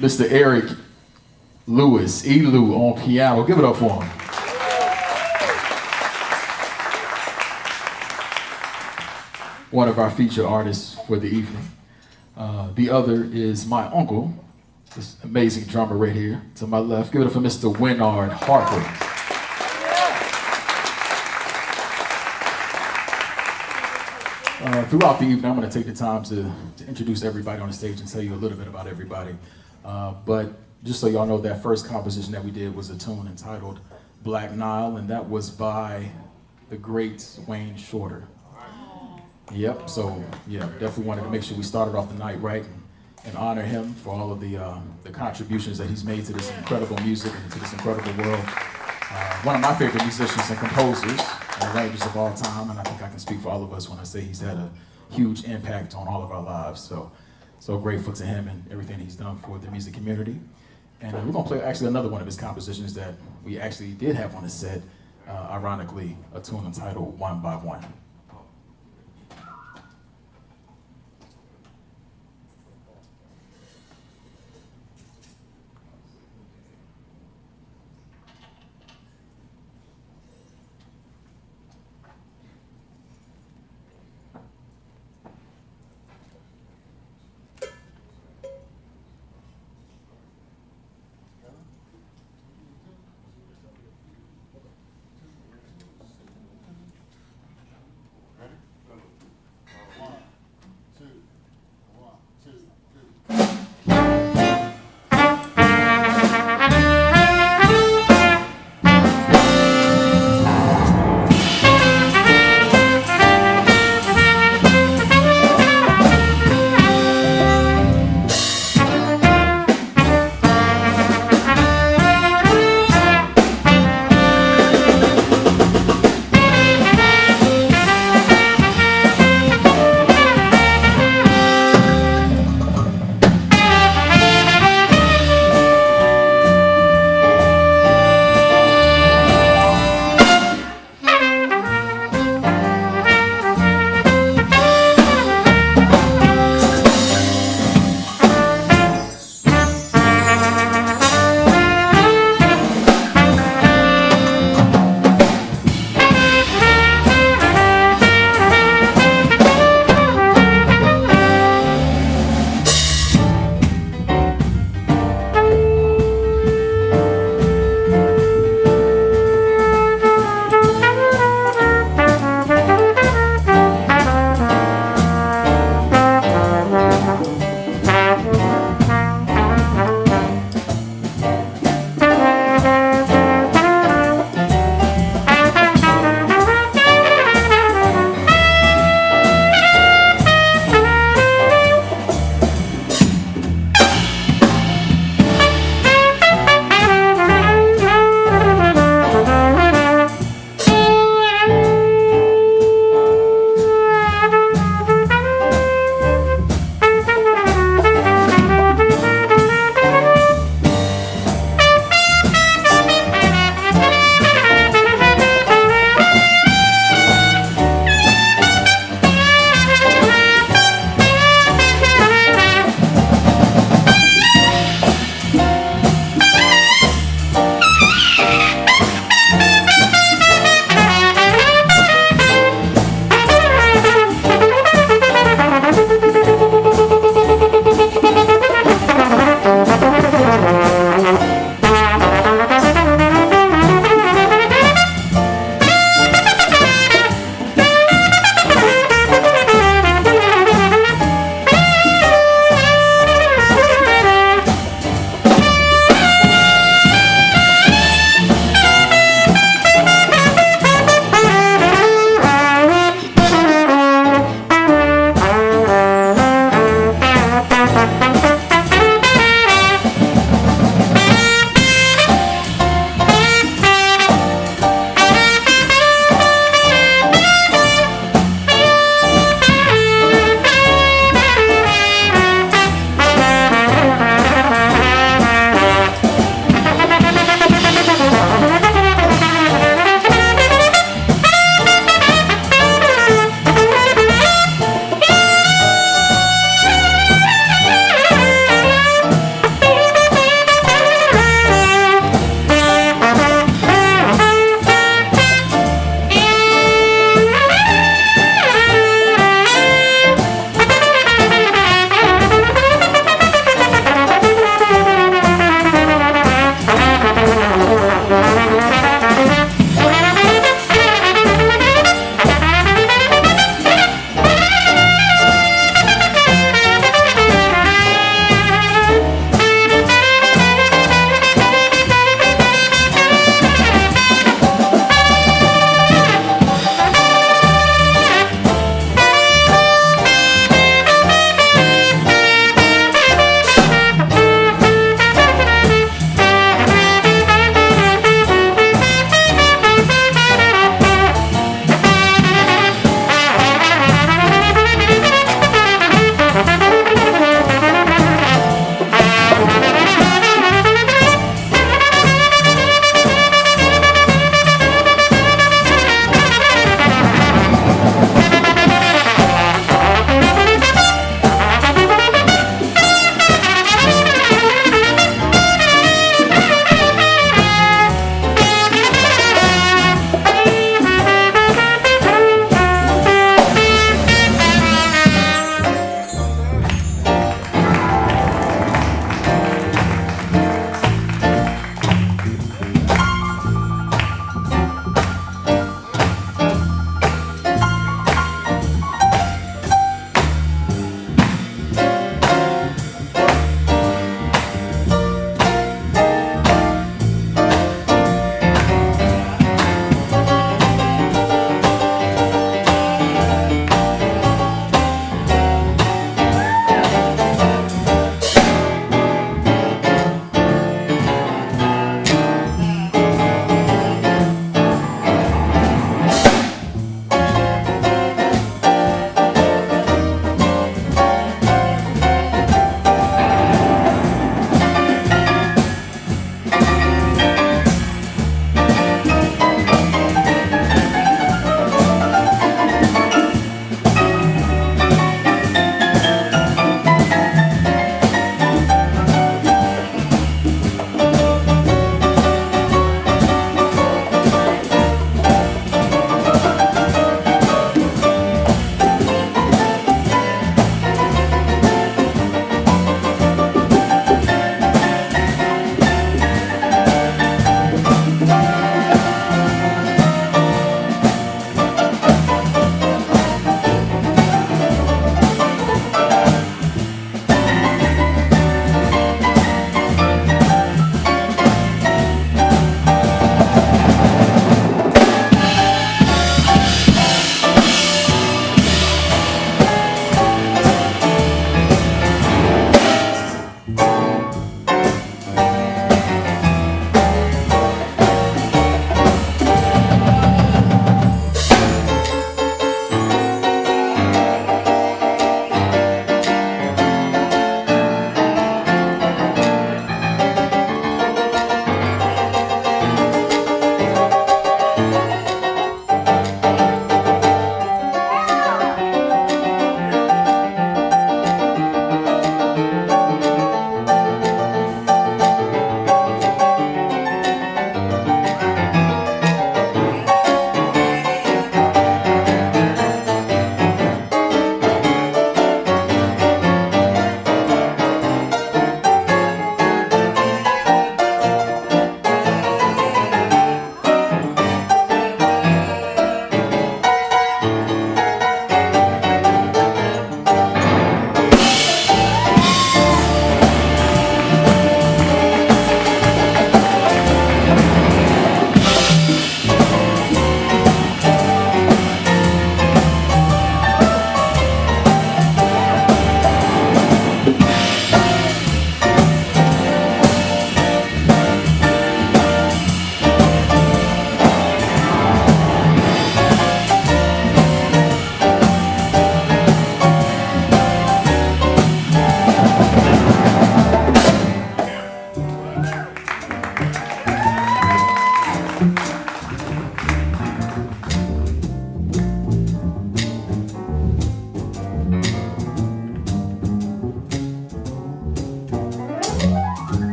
Mr. Eric Lewis, ELEW on piano. Give it up for him. One of our featured artists for the evening. The other is my uncle, this amazing drummer right here to my left. Give it up for Mr. Winard Harper. Throughout the evening, I'm going to take the time to introduce everybody on the stage and tell you a little bit about everybody. But just so y'all know, that first composition that we did was a tune entitled Black Nile, and that was by the great Wayne Shorter. Yep, so yeah, definitely wanted to make sure we started off the night right and honor him for all of the contributions that he's made to this incredible music and to this incredible world. One of my favorite musicians and composers and arrangers of all time, and I think I can speak for all of us when I say he's had a huge impact on all of our lives. So grateful to him and everything he's done for the music community. And we're gonna play actually another one of his compositions that we actually did have on the set, ironically, a tune entitled One by One.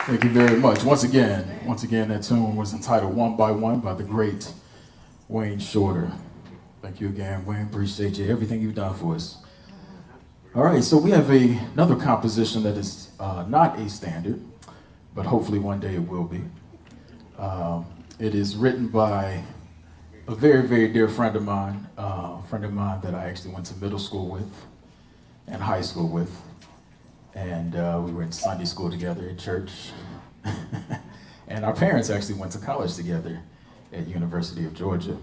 Thank you very much. Once again, that tune was entitled One by One by the great Wayne Shorter. Thank you again, Wayne. Appreciate you, everything you've done for us. All right, so we have another composition that is not a standard, but hopefully one day it will be. It is written by a very, very dear friend of mine that I actually went to middle school with and high school with. And we were in Sunday school together at church. And our parents actually went to college together at University of Georgia.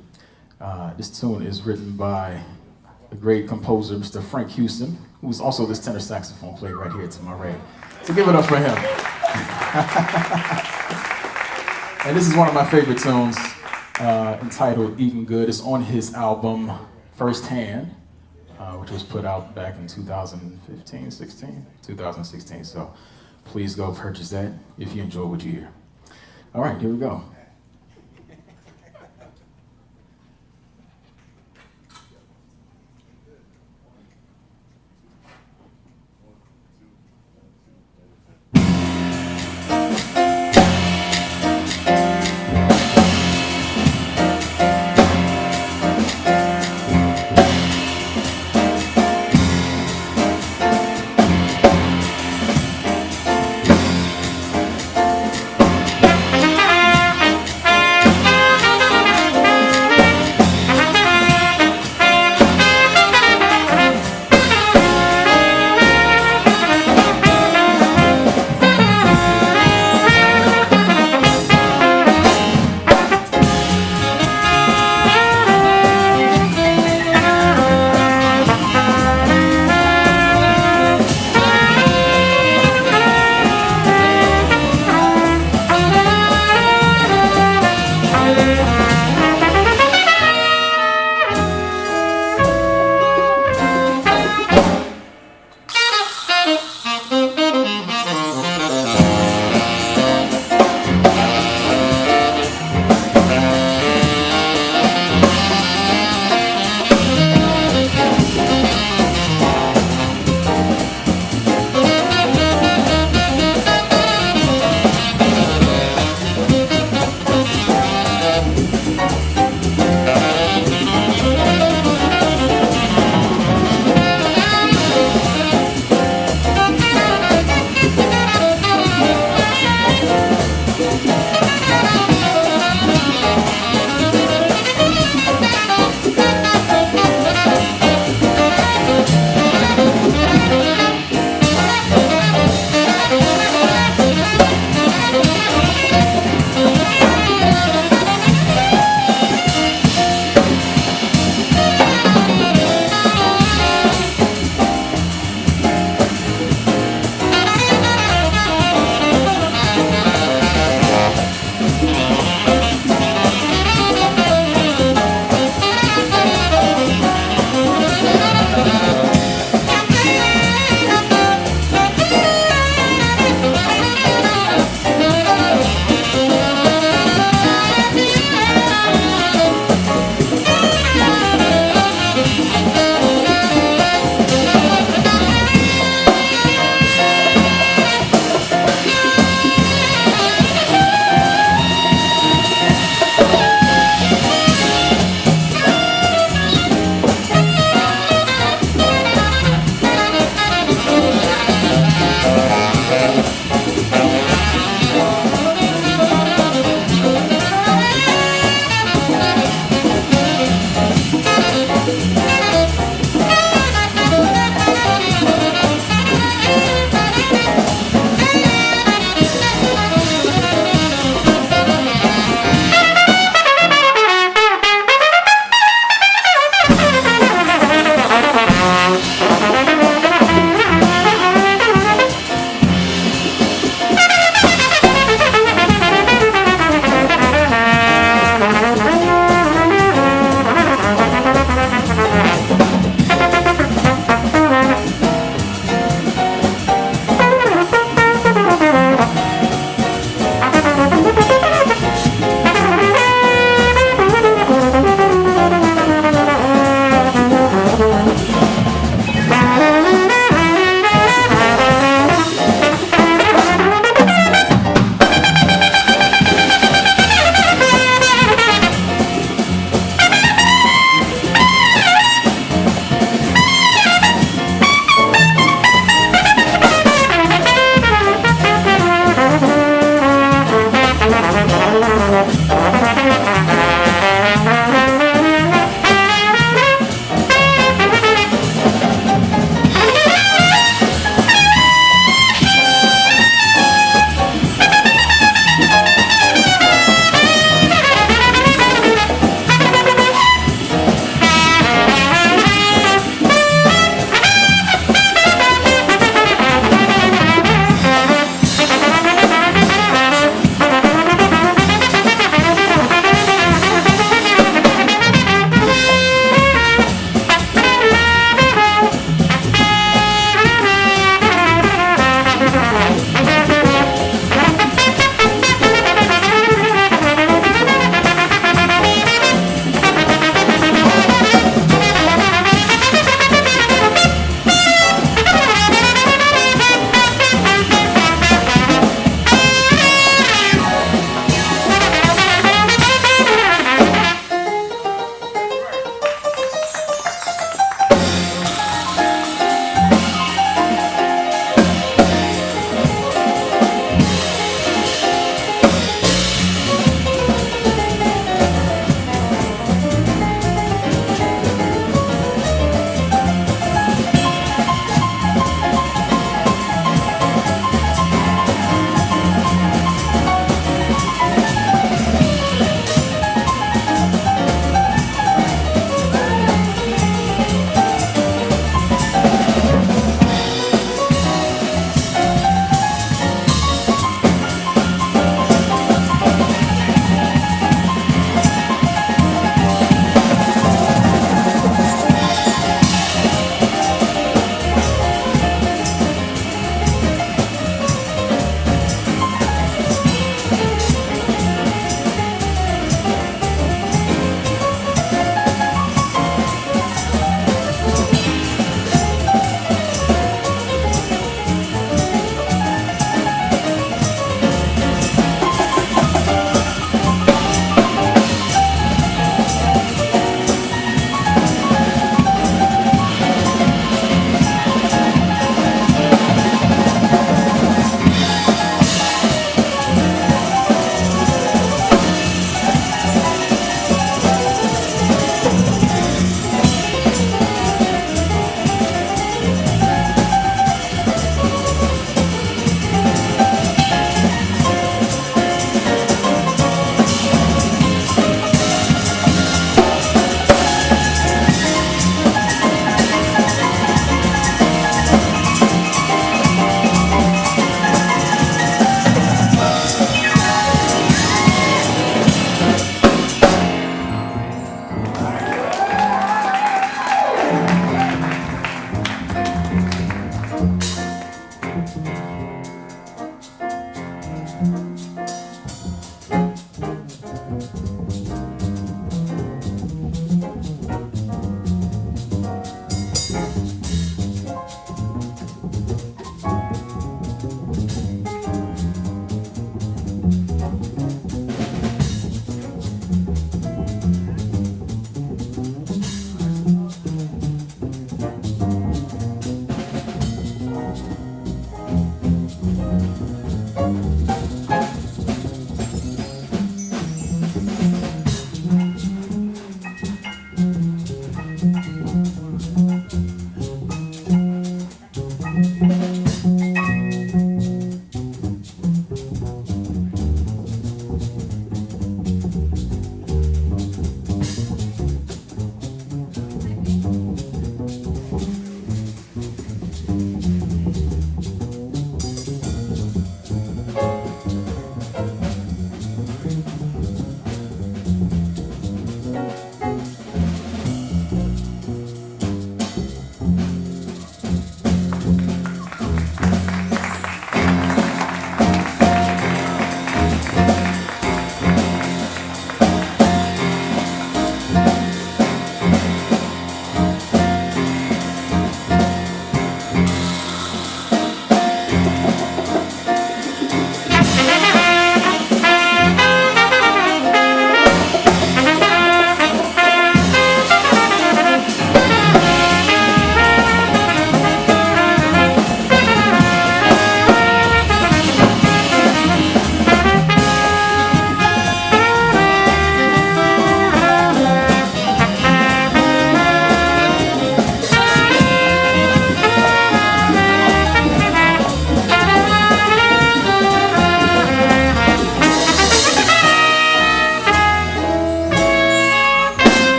This tune is written by the great composer, Mr. Frank Houston, who's also this tenor saxophone player right here to my right. So give it up for him. And this is one of my favorite tunes, entitled Eating Good. It's on his album, First Hand, which was put out back in 2016. So please go purchase that if you enjoy what you hear. All right, here we go.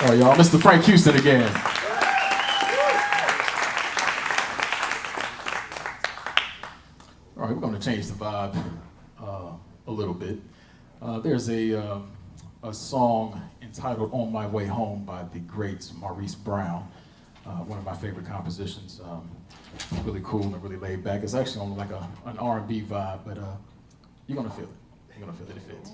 Oh, y'all, Mr. Frank Houston again. All right, we're going to change the vibe a little bit. There's a song entitled "On My Way Home" by the great Maurice Brown. One of my favorite compositions. Really cool and really laid back. It's actually on like an R&B vibe, but you're gonna feel it. You're gonna feel it. It fits.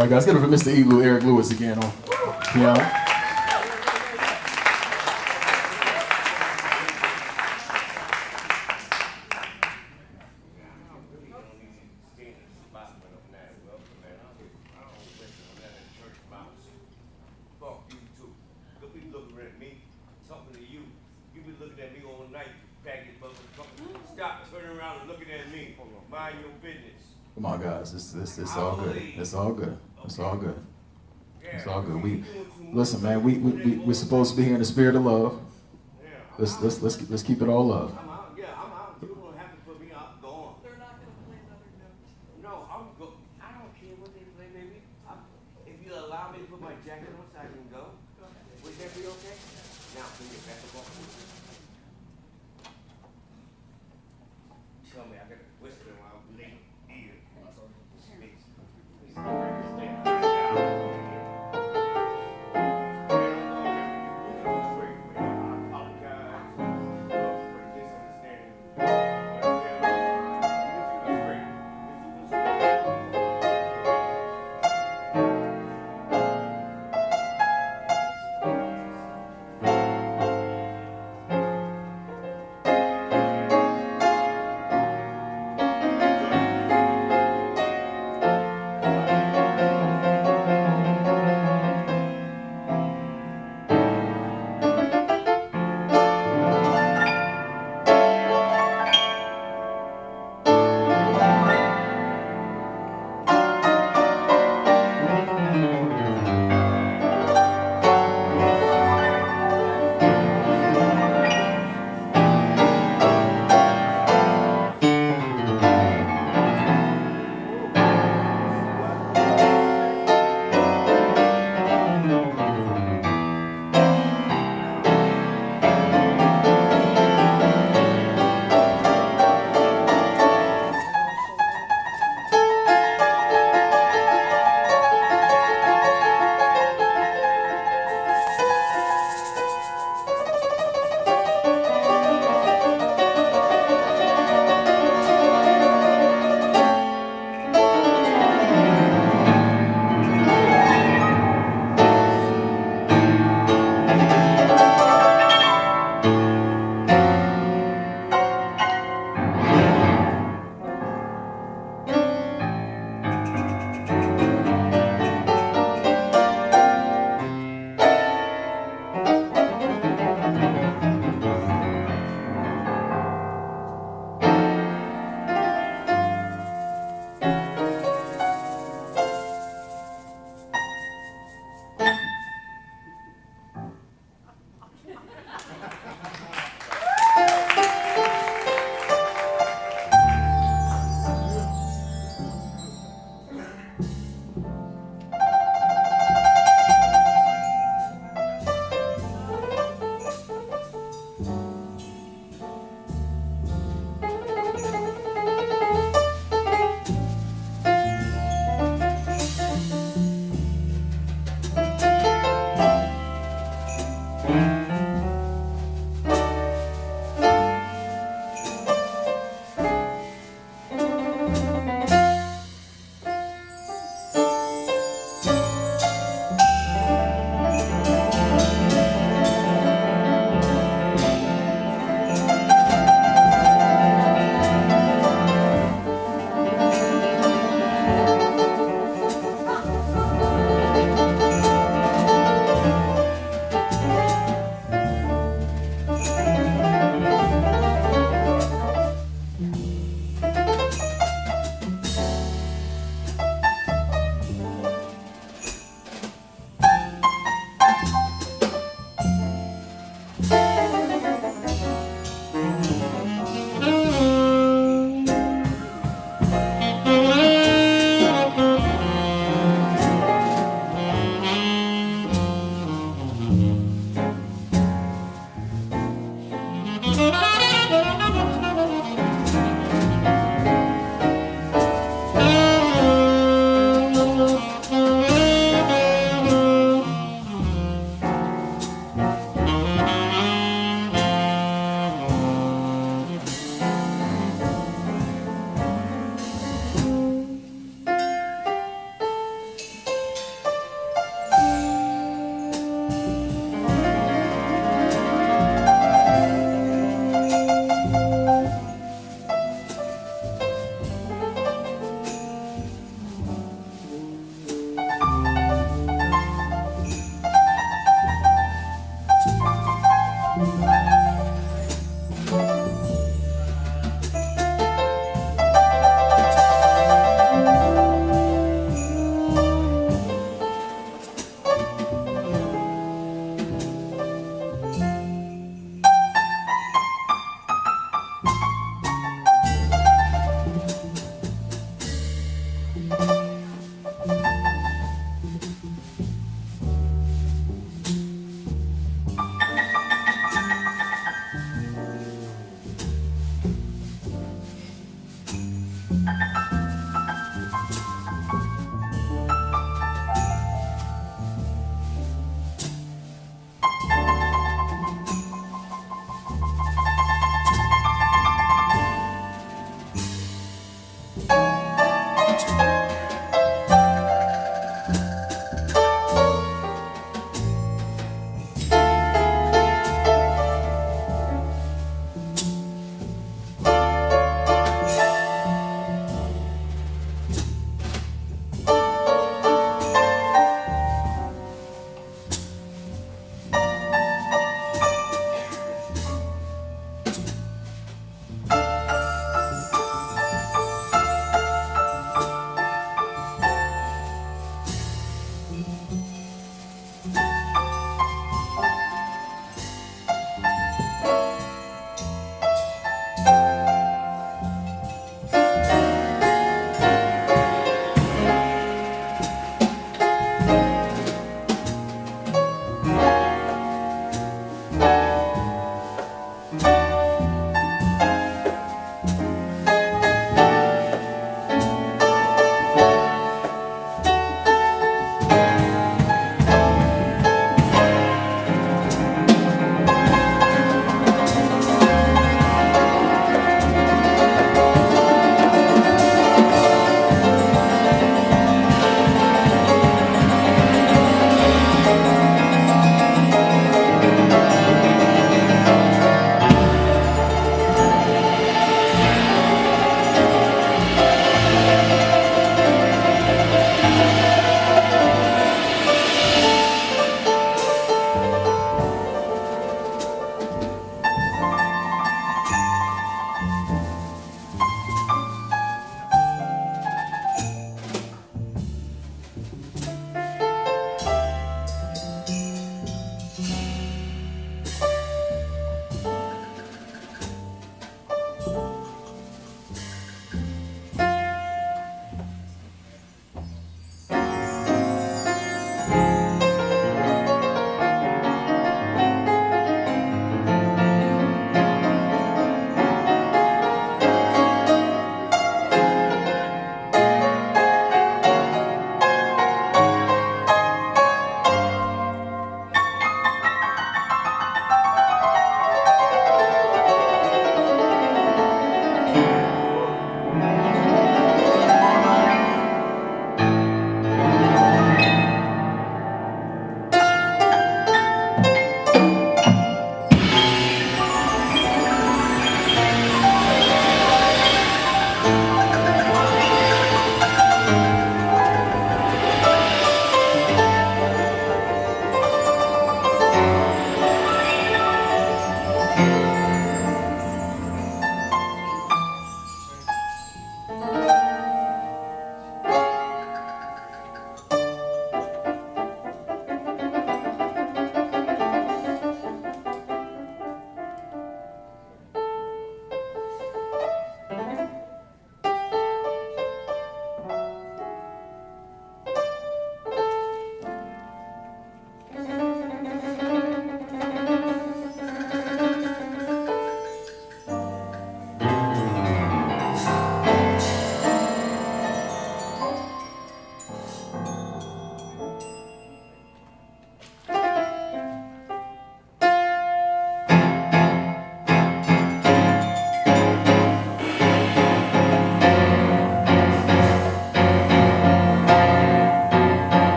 All right, guys, get it for Mr. ELEW, Eric Lewis again on piano. Stop turning around and looking at me. Mind your business. Come on, guys. It's all good. It's all good. It's all good. It's all good. We listen, man. We're supposed to be here in the spirit of love. Let's keep it all love. I'm out. Yeah, I'm out. You don't have to put me out. Go on. They're not gonna play another note. No, I'm go. I don't care what they play, baby. If you allow me to put my jacket on, so I can go. Would that be okay? Now, bring it back up. Tell me, I gotta whisper while I'm late here.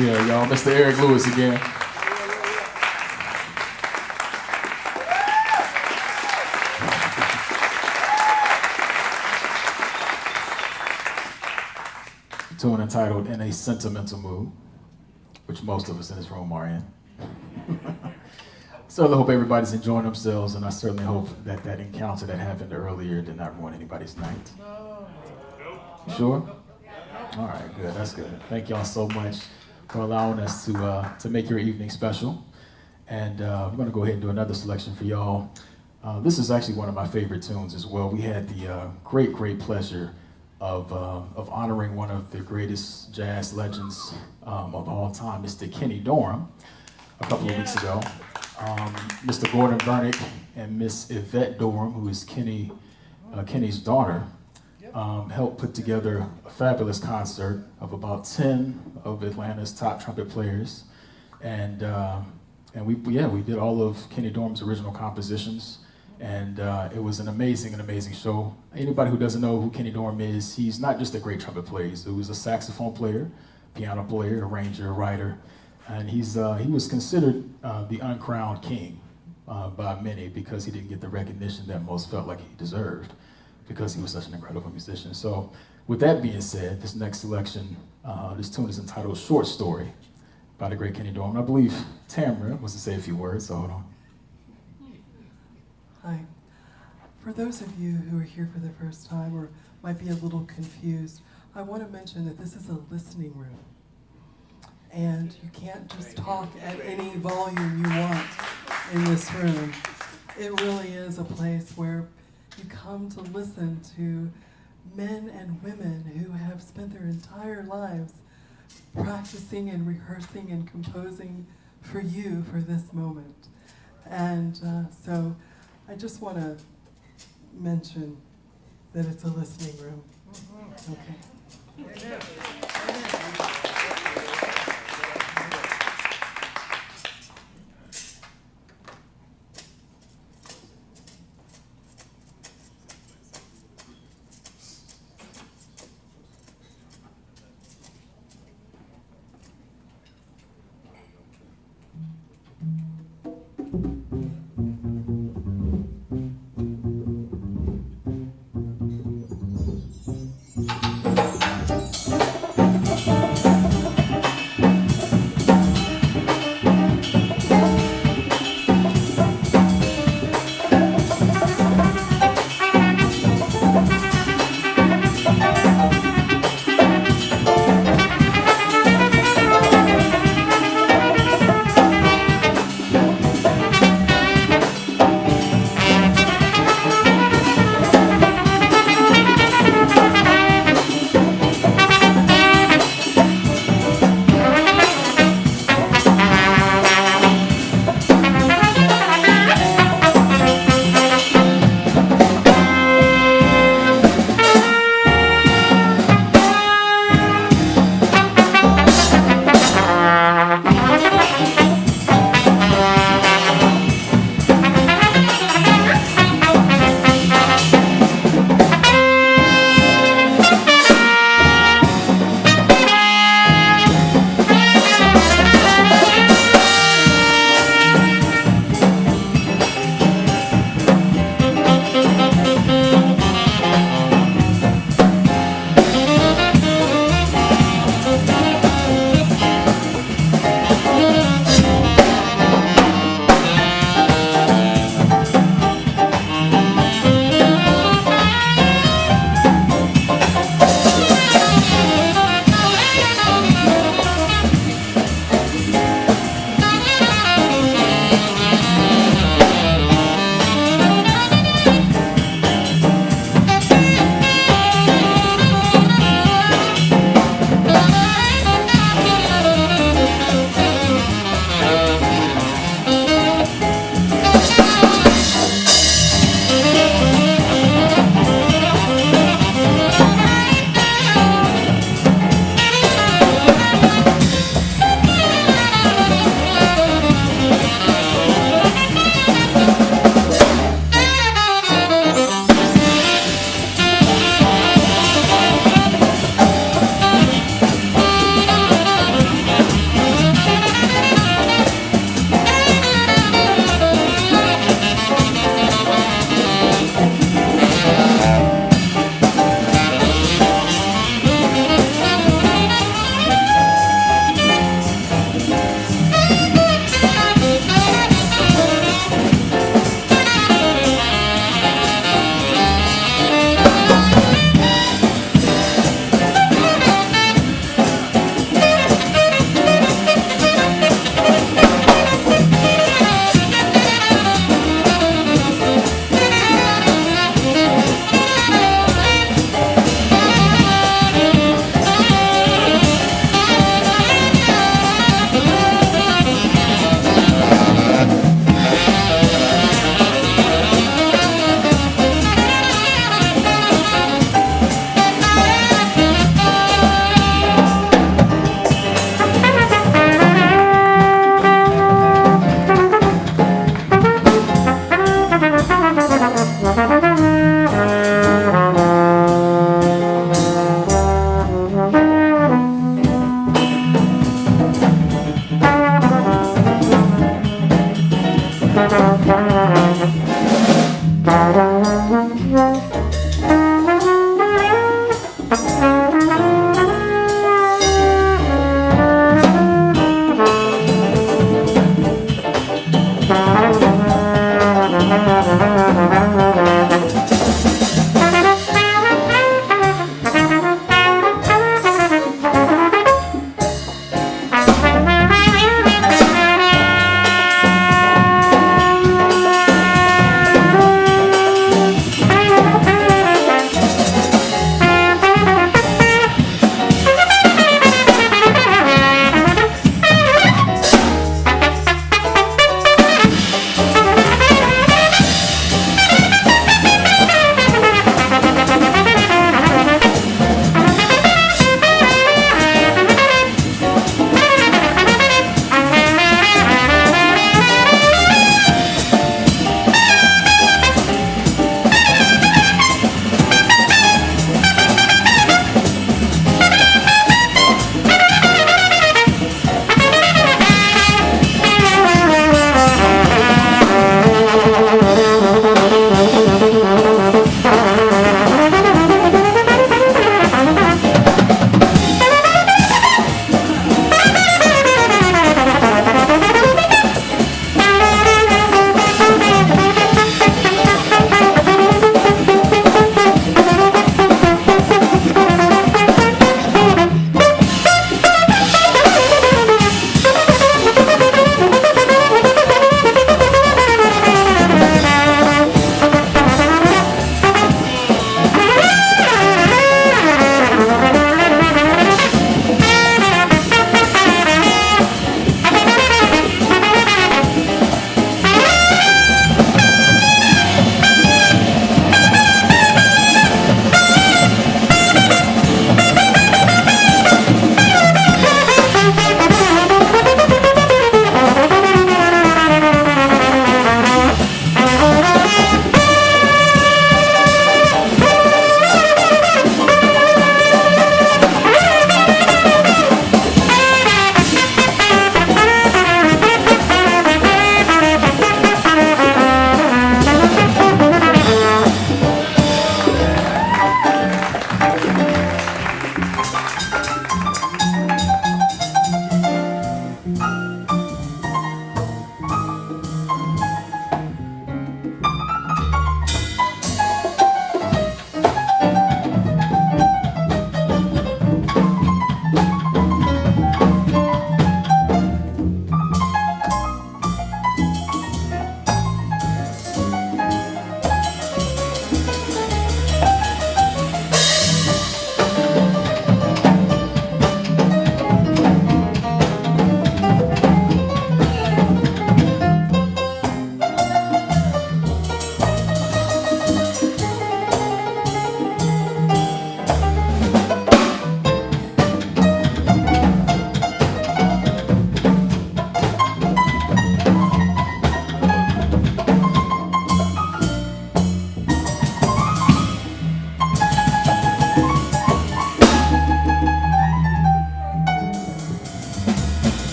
Yeah, y'all, Mr. Eric Lewis again. Tune entitled In a Sentimental Mood, which most of us in this room are in. Certainly hope everybody's enjoying themselves, and I certainly hope that that encounter that happened earlier did not ruin anybody's night. You sure? All right, good. That's good. Thank y'all so much for allowing us to make your evening special. And we're going to go ahead and do another selection for y'all. This is actually one of my favorite tunes as well. We had the great pleasure of honoring one of the greatest jazz legends of all time, Mr. Kenny Dorham, a couple of weeks ago. Mr. Gordon Vernick and Miss Yvette Dorham, who is Kenny's daughter, helped put together a fabulous concert of about 10 of Atlanta's top trumpet players. And we did all of Kenny Dorham's original compositions. And it was an amazing show. Anybody who doesn't know who Kenny Dorham is, he's not just a great trumpet player. He was a saxophone player, piano player, arranger, writer. And he was considered the uncrowned king by many because he didn't get the recognition that most felt like he deserved because he was such an incredible musician. So with that being said, this next selection, this tune is entitled Short Story by the great Kenny Dorham. I believe Tamara wants to say a few words, so hold on. Hi. For those of you who are here for the first time or might be a little confused, I want to mention that this is a listening room. And you can't just talk at any volume you want in this room. It really is a place where you come to listen to men and women who have spent their entire lives practicing and rehearsing and composing for you for this moment. And so I just want to mention that it's a listening room. Okay.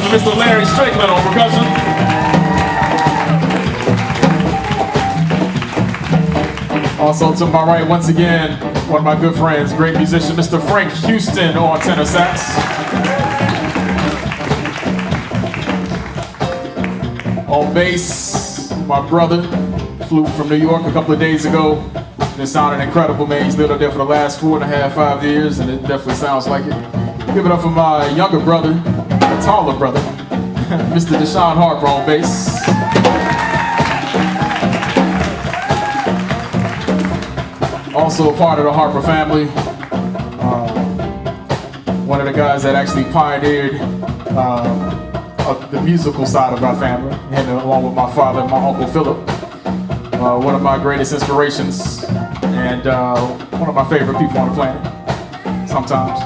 to Mr. Larry Strickland on percussion. Also to my right, once again, one of my good friends, great musician, Mr. Frank Houston on tenor sax. On bass, my brother, flew from New York a couple of days ago. It sounded incredible, man. He's lived up there for the last 4.5, 5 years, and it definitely sounds like it. Give it up for my younger brother, a taller brother, Mr. Deshaun Harper on bass. Also a part of the Harper family. One of the guys that actually pioneered the musical side of our family, and along with my father and my uncle Philip. One of my greatest inspirations, and one of my favorite people on the planet, sometimes.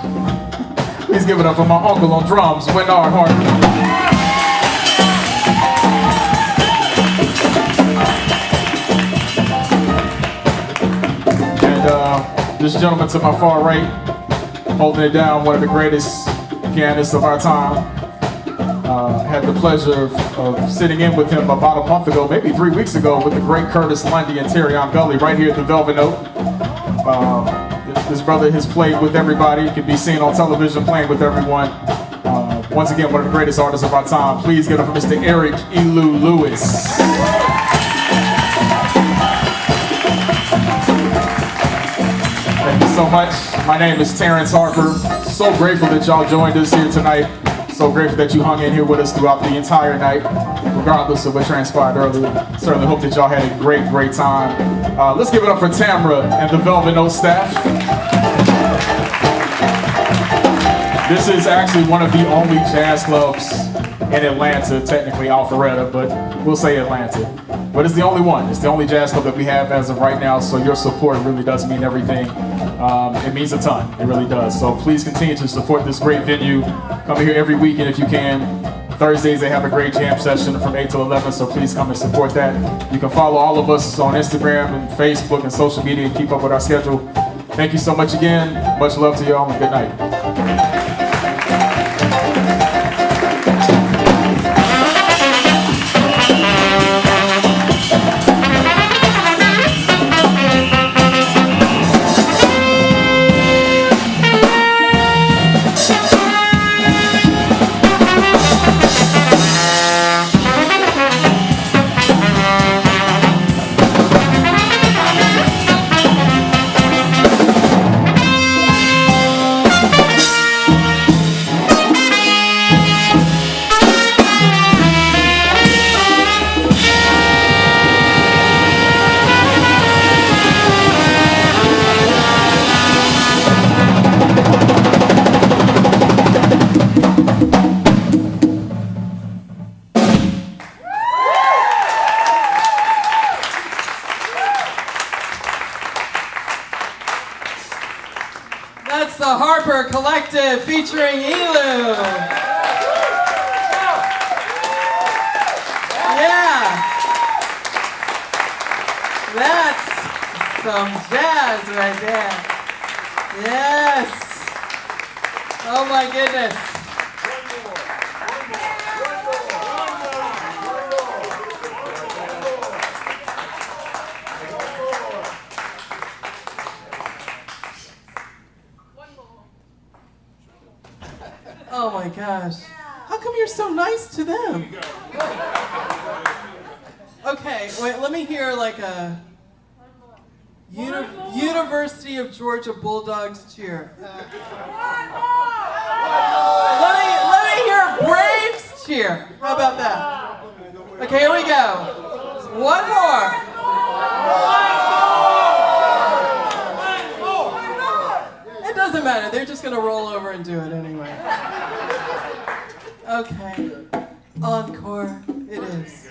Please give it up for my uncle on drums, Bernard Harper. And this gentleman to my far right, holding it down, one of the greatest pianists of our time. Had the pleasure of sitting in with him about a month ago, maybe 3 weeks ago, with the great Curtis Lundy and Terry Gully right here at the Velvet Note. This brother has played with everybody. He can be seen on television playing with everyone. Once again, one of the greatest artists of our time. Please give it up for Mr. Eric ELEW Lewis. Thank you so much. My name is Terrence Harper. So grateful that y'all joined us here tonight. So grateful that you hung in here with us throughout the entire night, regardless of what transpired earlier. Certainly hope that y'all had a great, great time. Let's give it up for Tamra and the Velvet Note staff. This is actually one of the only jazz clubs in Atlanta, technically Alpharetta, but we'll say Atlanta. But it's the only one. It's the only jazz club that we have as of right now, so your support really does mean everything. It means a ton. It really does. So please continue to support this great venue. Come here every weekend if you can. Thursdays they have a great jam session from 8 to 11, so please come and support that. You can follow all of us on Instagram and Facebook and social media and keep up with our schedule. Thank you so much again. Much love to y'all and good night. That's the Harper Collective featuring ELEW. Yeah. That's some jazz right there. Yes. Oh my goodness. Oh my gosh. How come you're so nice to them? Okay, wait, let me hear like a University of Georgia Bulldogs cheer. Let me hear Braves cheer. How about that? Okay, here we go. One more. It doesn't matter, they're just gonna roll over and do it anyway. Okay, encore it is.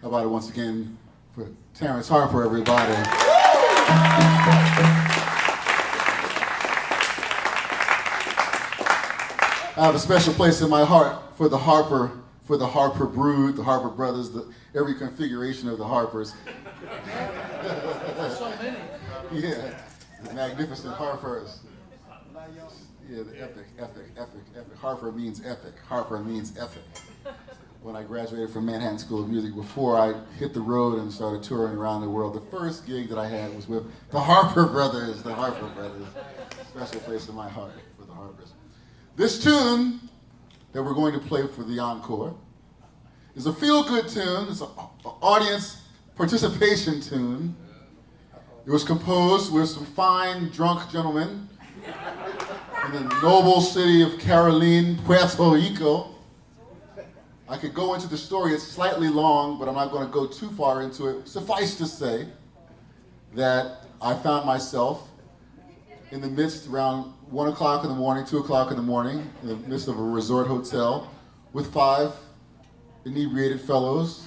How about it once again for Terrence Harper, everybody. I have a special place in my heart for the Harper for the Harper brood, the Harper brothers, every configuration of the Harpers. So many. Yeah, the magnificent Harpers. Yeah, the epic. Harper means epic. Harper means epic. When I graduated from Manhattan School of Music, before I hit the road and started touring around the world, the first gig that I had was with the Harper brothers, Special place in my heart for the Harpers. This tune that we're going to play for the encore is a feel-good tune. It's an audience participation tune. It was composed with some fine drunk gentlemen in the noble city of Caroline, Puerto Rico. I could go into the story. It's slightly long, but I'm not going to go too far into it. Suffice to say that I found myself in the midst, around 1 o'clock in the morning, 2 o'clock in the morning, in the midst of a resort hotel with 5 inebriated fellows,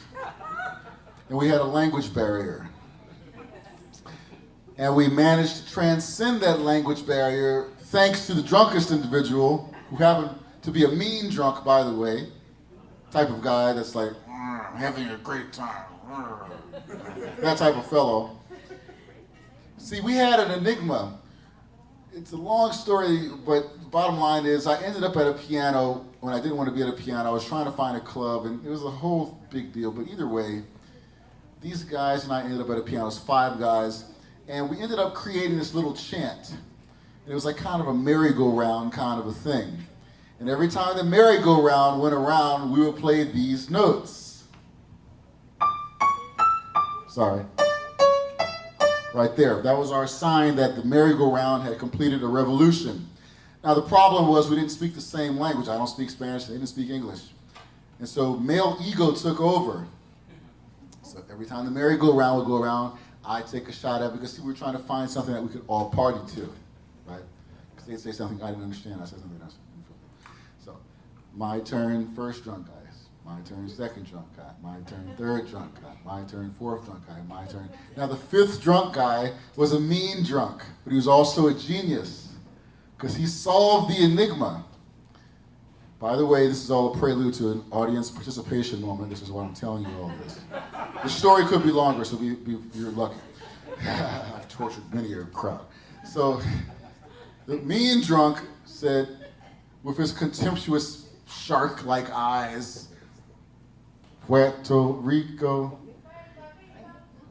and we had a language barrier. And we managed to transcend that language barrier thanks to the drunkest individual, who happened to be a mean drunk, by the way, type of guy that's like, I'm having a great time, that type of fellow. See, we had an enigma. It's a long story, but the bottom line is I ended up at a piano when I didn't want to be at a piano. I was trying to find a club, and it was a whole big deal. But either way, these guys and I ended up at a piano. It was 5 guys, and we ended up creating this little chant. And it was like kind of a merry-go-round kind of a thing. And every time the merry-go-round went around, we would play these notes. Sorry. Right there. That was our sign that the merry-go-round had completed a revolution. Now the problem was we didn't speak the same language. I don't speak Spanish, they didn't speak English. And so male ego took over. So every time the merry-go-round would go around, I'd take a shot at it because see, we were trying to find something that we could all party to, right? Because they'd say something I didn't understand, I said something else. So, my turn, first drunk guy. My turn, second drunk guy. My turn, third drunk guy. My turn, fourth drunk guy. My turn. Now the 5th drunk guy was a mean drunk, but he was also a genius because he solved the enigma. By the way, this is all a prelude to an audience participation moment. This is why I'm telling you all this. The story could be longer, so you're lucky. I've tortured many a crowd. So the mean drunk said, with his contemptuous shark-like eyes, Puerto Rico,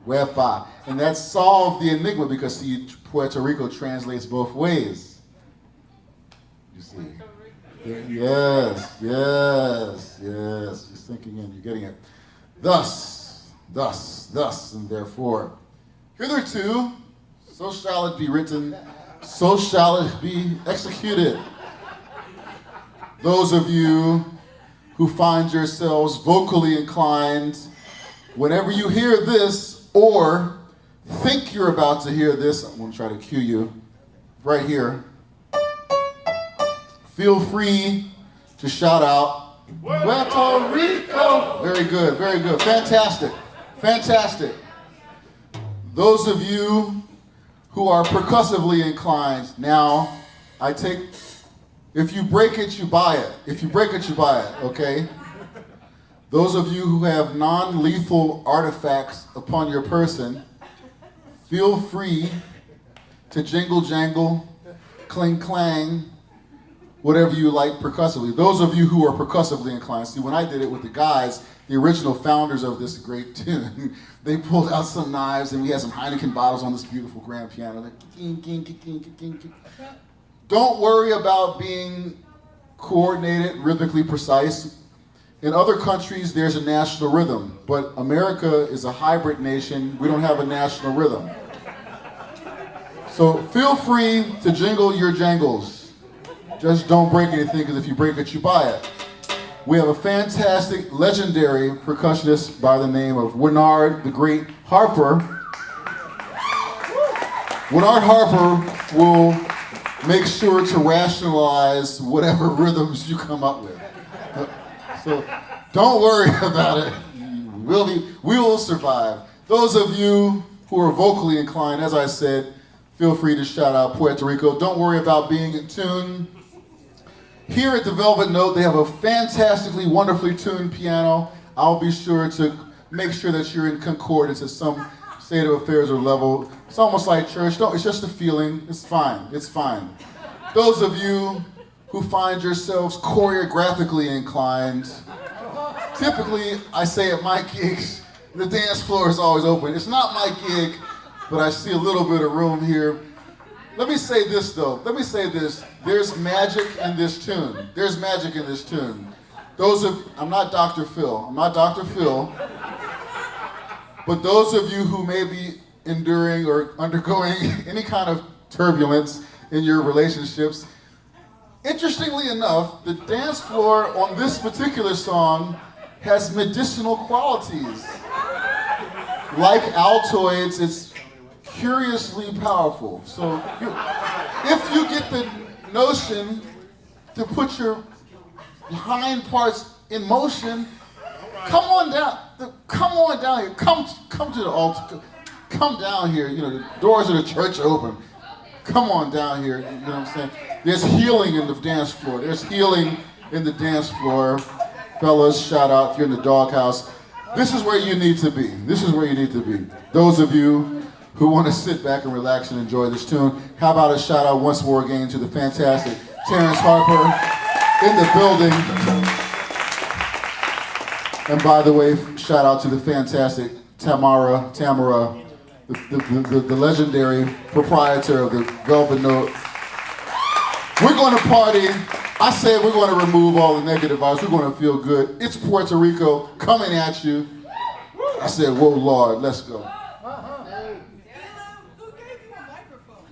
Huepa. And that solved the enigma because see, Puerto Rico translates both ways. You see? Yes. You're sinking in, you're getting it. Thus, and therefore. Hitherto, so shall it be written, so shall it be executed. Those of you who find yourselves vocally inclined, whenever you hear this or think you're about to hear this, I'm going to try to cue you right here. Feel free to shout out, Puerto Rico! Very good, fantastic. Those of you who are percussively inclined, now I take, if you break it, you buy it. Okay? Those of you who have non-lethal artifacts upon your person, feel free to jingle jangle, cling clang, whatever you like percussively. Those of you who are percussively inclined, see when I did it with the guys, the original founders of this great tune, they pulled out some knives and we had some Heineken bottles on this beautiful grand piano. Like, king, king, king, king, king, king. Don't worry about being coordinated, rhythmically precise. In other countries, there's a national rhythm, but America is a hybrid nation. We don't have a national rhythm. So feel free to jingle your jangles. Just don't break anything, because if you break it, you buy it. We have a fantastic, legendary percussionist by the name of Winard the Great Harper. Winard Harper will make sure to rationalize whatever rhythms you come up with. So don't worry about it. We will survive. Those of you who are vocally inclined, as I said, feel free to shout out Puerto Rico. Don't worry about being in tune. Here at the Velvet Note, they have a fantastically, wonderfully tuned piano. I'll be sure to make sure that you're in concordance at some state of affairs or level. It's almost like church. No, it's just a feeling. It's fine. It's fine. Those of you who find yourselves choreographically inclined, typically, I say at my gigs, the dance floor is always open. It's not my gig, but I see a little bit of room here. Let me say this though, let me say this. There's magic in this tune. There's magic in this tune. I'm not Dr. Phil, but those of you who may be enduring or undergoing any kind of turbulence in your relationships, interestingly enough, the dance floor on this particular song has medicinal qualities. Like Altoids, it's curiously powerful. So if you get the notion to put your hind parts in motion, come on down here. Come to the altar. Come down here. You know, the doors of the church are open. Come on down here. You know what I'm saying? There's healing in the dance floor. There's healing in the dance floor. Fellas, shout out if you're in the doghouse. This is where you need to be. This is where you need to be. Those of you who want to sit back and relax and enjoy this tune, how about a shout out once more again to the fantastic Terrence Harper in the building. And by the way, shout out to the fantastic Tamara, the legendary proprietor of the Velvet Note. We're going to party. I said we're going to remove all the negative vibes. We're going to feel good. It's Puerto Rico coming at you. I said, whoa, Lord, let's go. Who gave you a microphone?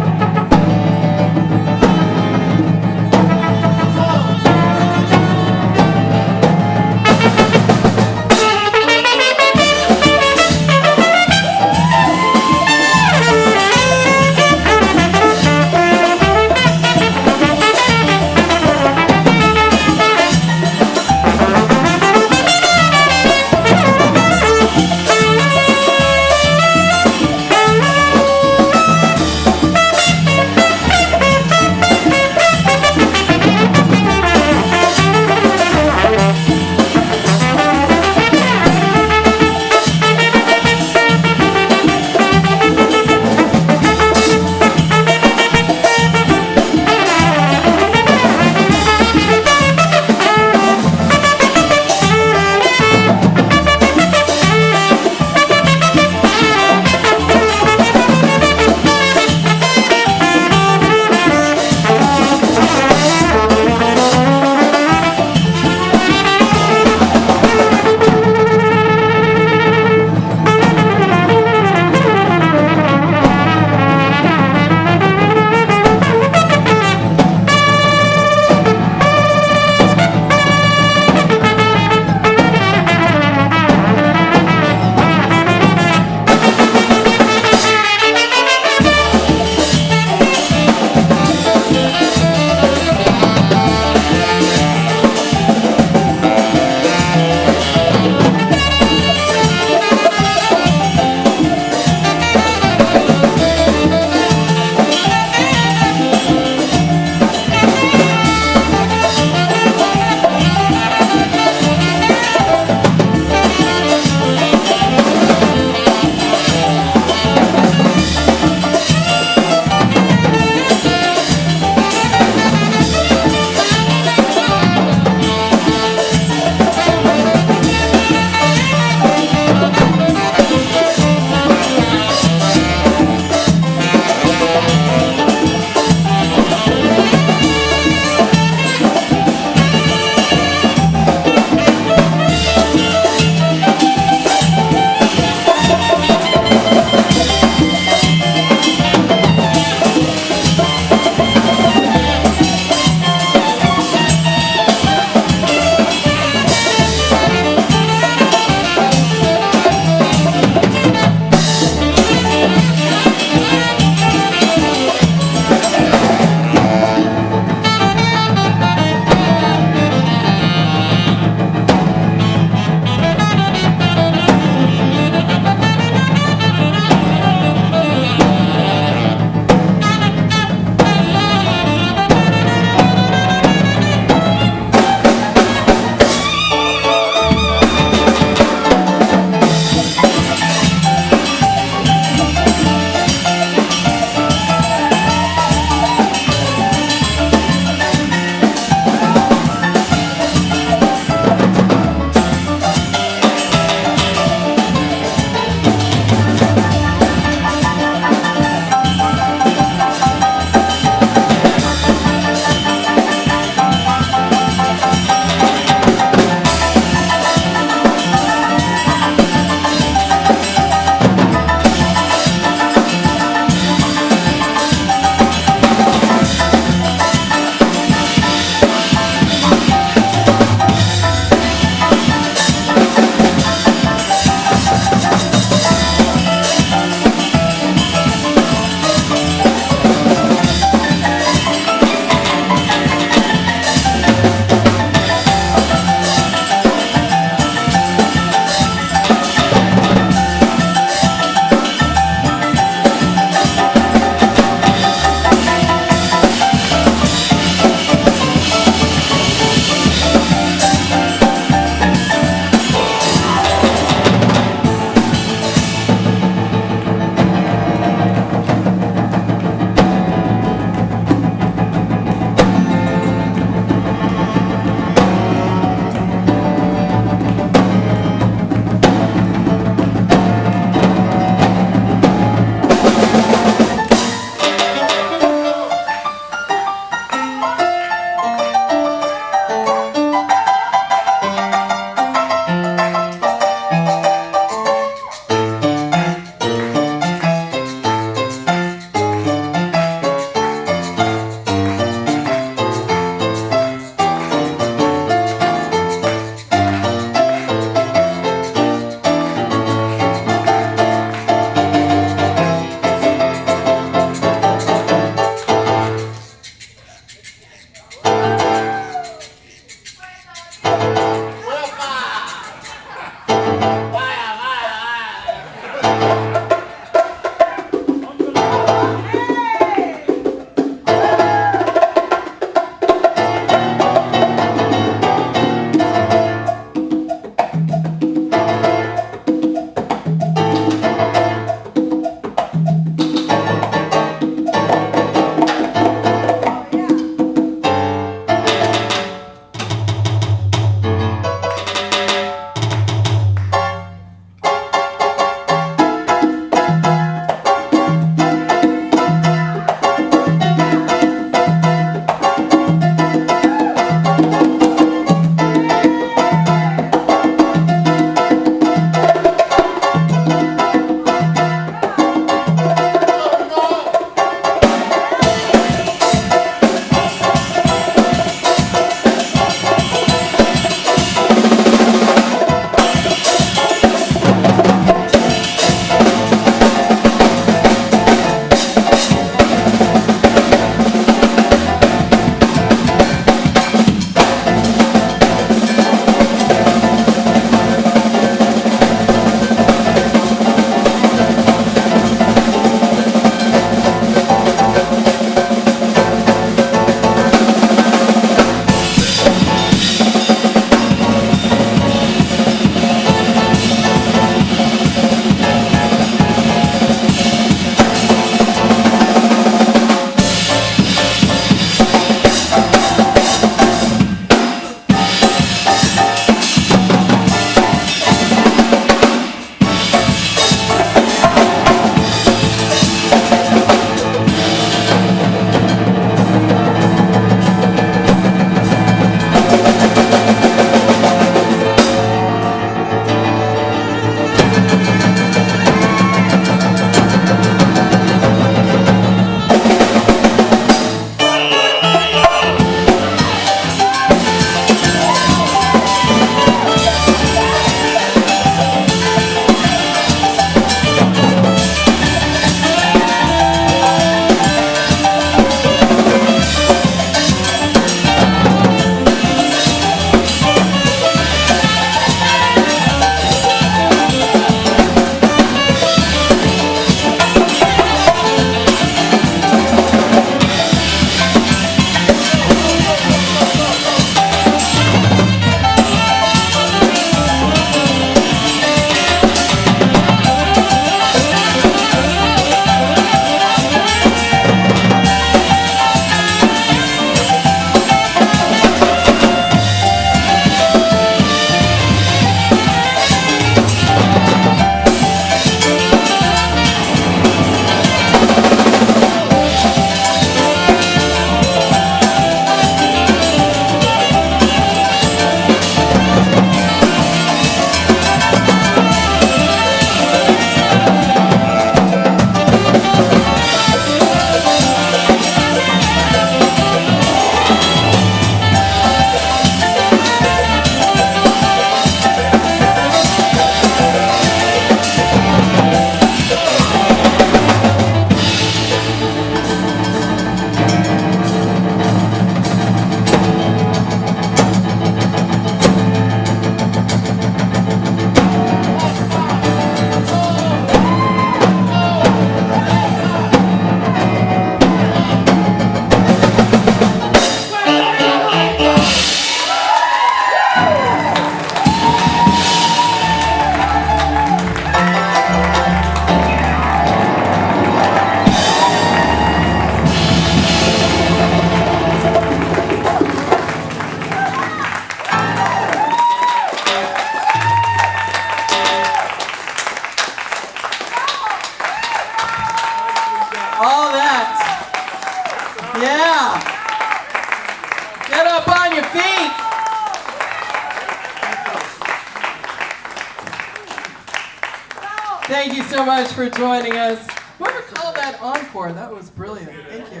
Thank you so much for joining us. Whoever called that encore, that was brilliant. Thank you.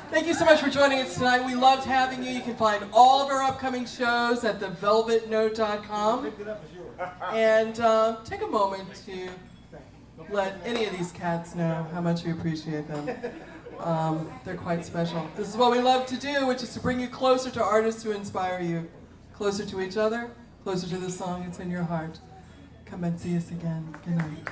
Thank you so much for joining us tonight. We loved having you. You can find all of our upcoming shows at thevelvetnote.com. And take a moment to let any of these cats know how much we appreciate them. They're quite special. This is what we love to do, which is to bring you closer to artists who inspire you, closer to each other, closer to the song that's in your heart. Come and see us again. Good night.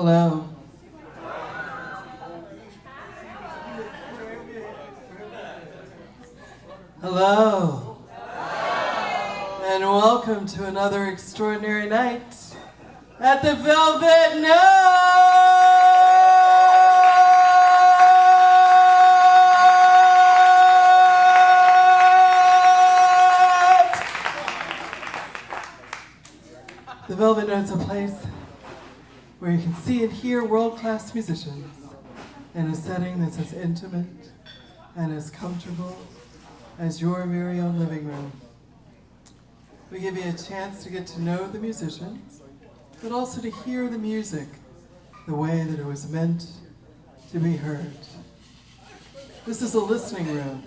Hello. Hello. And welcome to another extraordinary night at the Velvet Note! The Velvet Note's a place where you can see and hear world-class musicians in a setting that's as intimate and as comfortable as your very own living room. We give you a chance to get to know the musicians, but also to hear the music the way that it was meant to be heard. This is a listening room.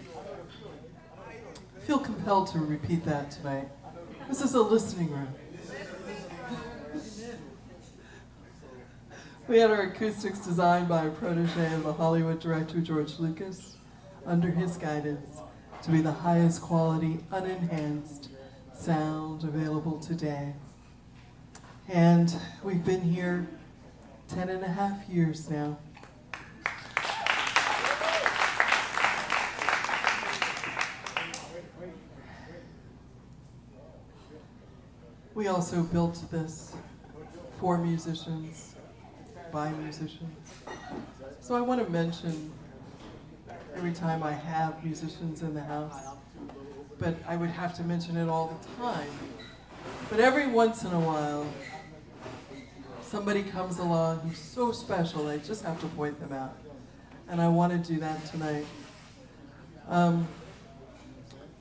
I feel compelled to repeat that tonight. This is a listening room. We had our acoustics designed by a protege of the Hollywood director George Lucas, under his guidance, to be the highest quality, unenhanced sound available today. And we've been here 10.5 years now. We also built this for musicians, by musicians. So I want to mention every time I have musicians in the house, but I would have to mention it all the time. But every once in a while, somebody comes along who's so special, I just have to point them out. And I want to do that tonight.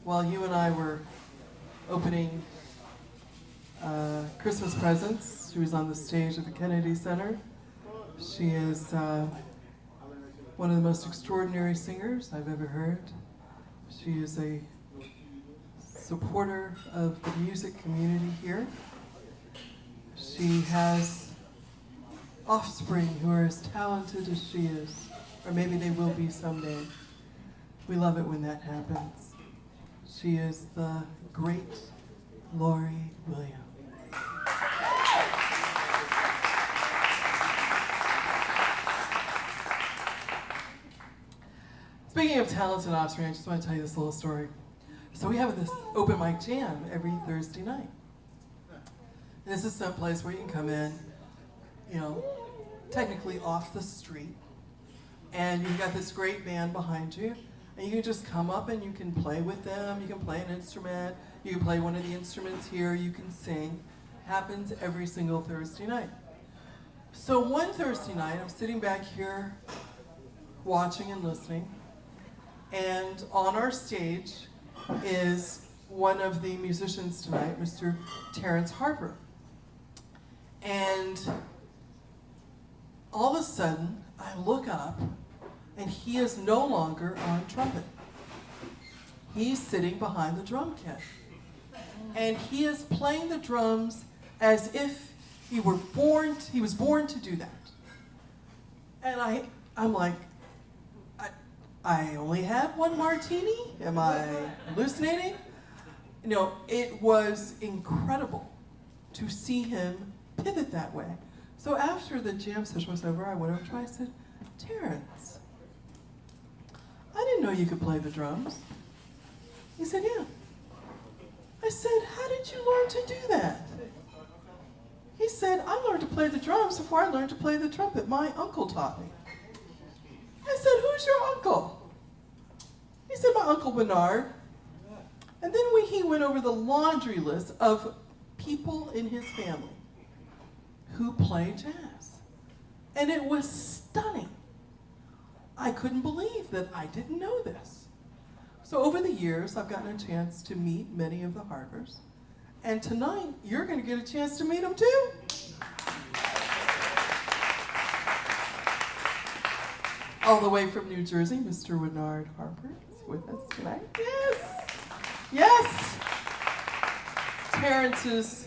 While you and I were opening Christmas presents, she was on the stage at the Kennedy Center. She is one of the most extraordinary singers I've ever heard. She is a supporter of the music community here. She has offspring who are as talented as she is, or maybe they will be someday. We love it when that happens. She is the great Laurie Williams. Speaking of talented offspring, I just want to tell you this little story. So we have this open mic jam every Thursday night. And this is some place where you can come in, you know, technically off the street. And you've got this great band behind you. And you can just come up and you can play with them. You can play an instrument. You can play one of the instruments here. You can sing. It happens every single Thursday night. So one Thursday night, I'm sitting back here watching and listening. And on our stage is one of the musicians tonight, Mr. Terrence Harper. And all of a sudden, I look up, and he is no longer on trumpet. He's sitting behind the drum kit. And he is playing the drums as if he was born to do that. And I'm like, I only had one martini? Am I hallucinating? No, it was incredible to see him pivot that way. So after the jam session was over, I went over to him and I said, Terrence, I didn't know you could play the drums. He said, yeah. I said, how did you learn to do that? He said, I learned to play the drums before I learned to play the trumpet. My uncle taught me. I said, who's your uncle? He said, my Uncle Bernard. And then he went over the laundry list of people in his family who play jazz. And it was stunning. I couldn't believe that I didn't know this. So over the years, I've gotten a chance to meet many of the Harpers. And tonight, you're going to get a chance to meet them too. All the way from New Jersey, Mr. Bernard Harper is with us tonight. Yes! Yes! Terrence's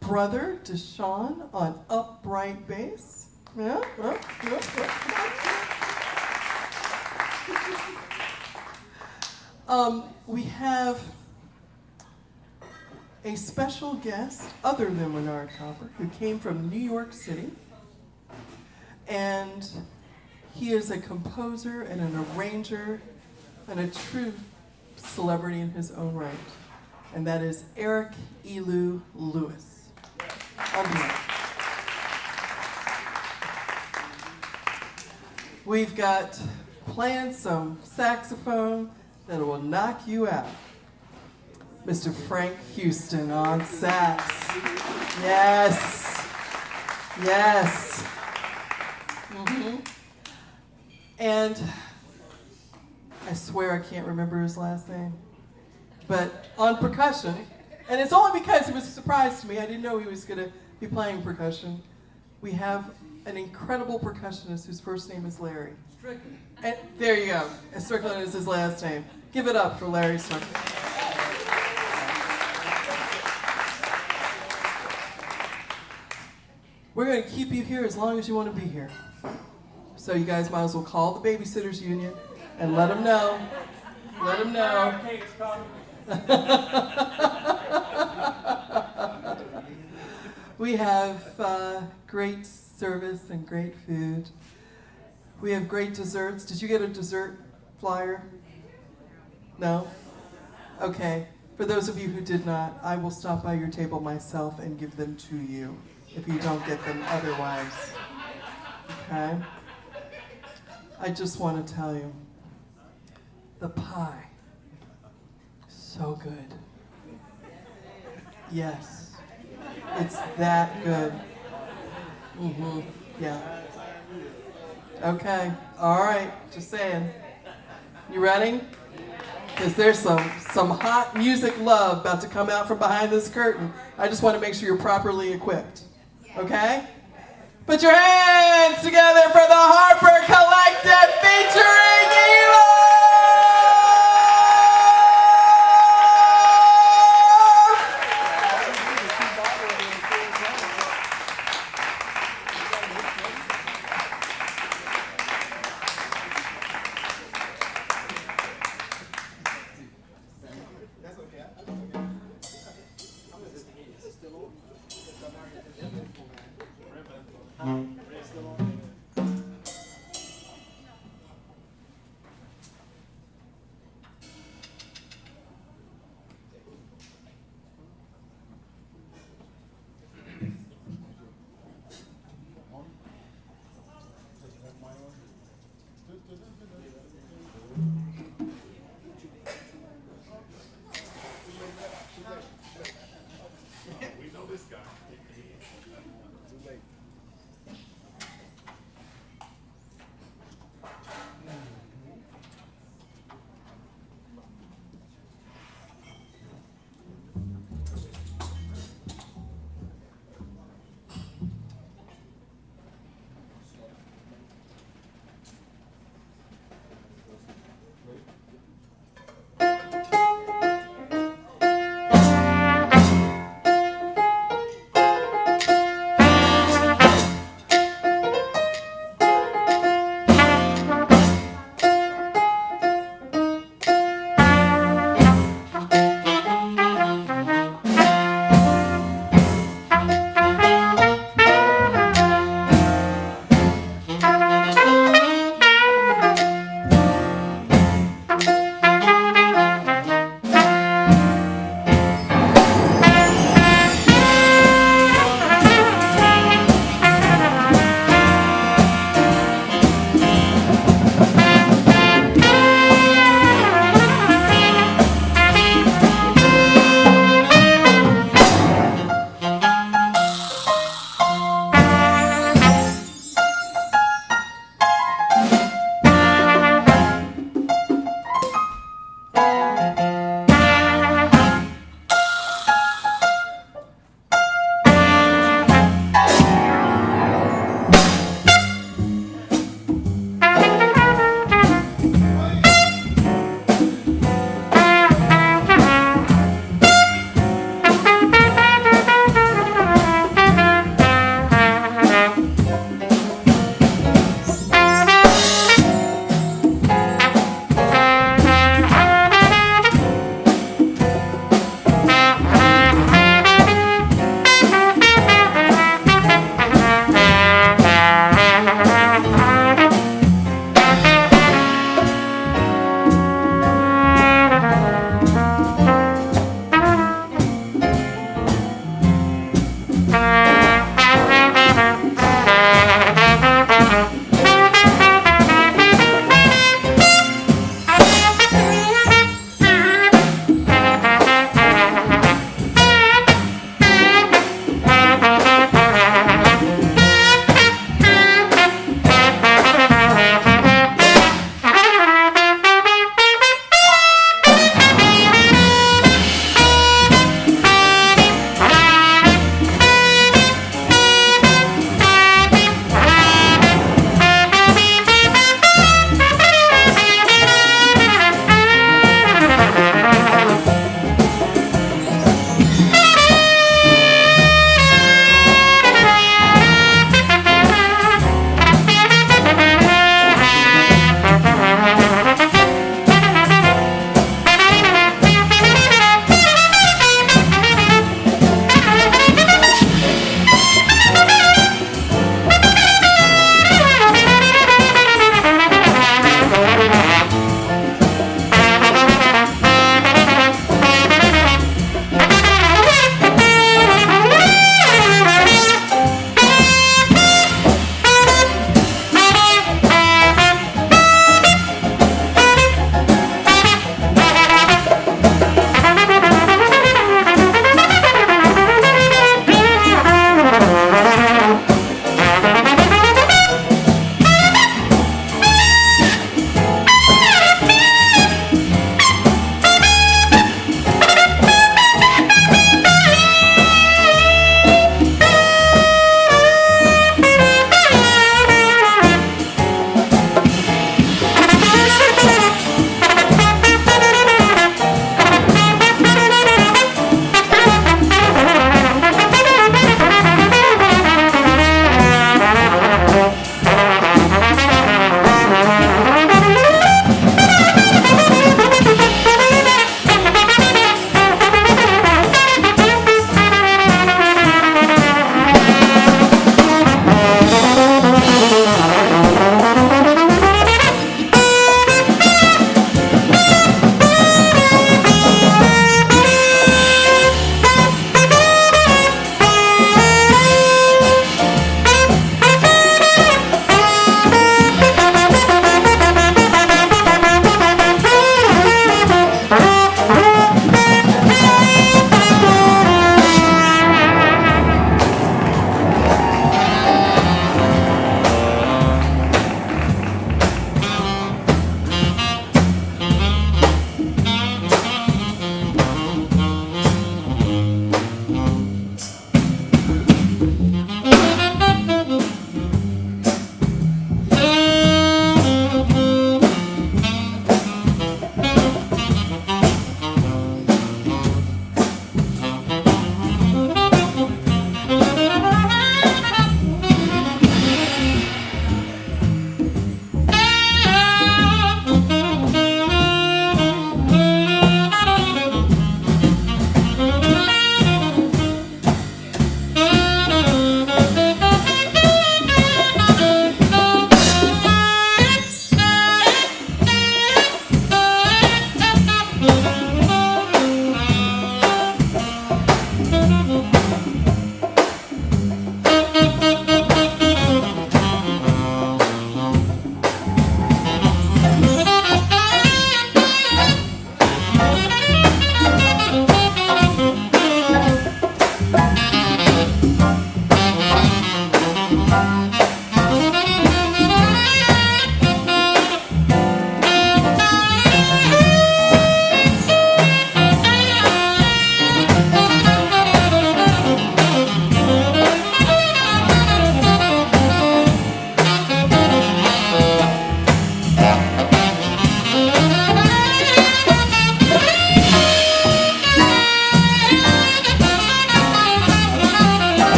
brother, Deshaun, on upright bass. Yeah? We have a special guest other than Bernard Harper who came from New York City. And he is a composer and an arranger and a true celebrity in his own right. And that is Eric ELEW Lewis. On behalf. We've got playing some saxophone that will knock you out. Mr. Frank Houston on sax. Yes. Yes. And I swear I can't remember his last name. But on percussion, and it's only because it was a surprise to me, I didn't know he was going to be playing percussion. We have an incredible percussionist whose first name is Larry. Strickland. And there you go. And Strickland is his last name. Give it up for Larry Strickland. We're going to keep you here as long as you want to be here. So you guys might as well call the Babysitters Union and let them know. Let them know. We have great service and great food. We have great desserts. Did you get a dessert flyer? No? Okay. For those of you who did not, I will stop by your table myself and give them to you if you don't get them otherwise. Okay? I just want to tell you, the pie, so good. Yes, it's that good. Yeah. Okay, all right, just saying. You ready? Because there's some hot music love about to come out from behind this curtain. I just want to make sure you're properly equipped. Okay? Put your hands together for the Harper Collective featuring ELEW!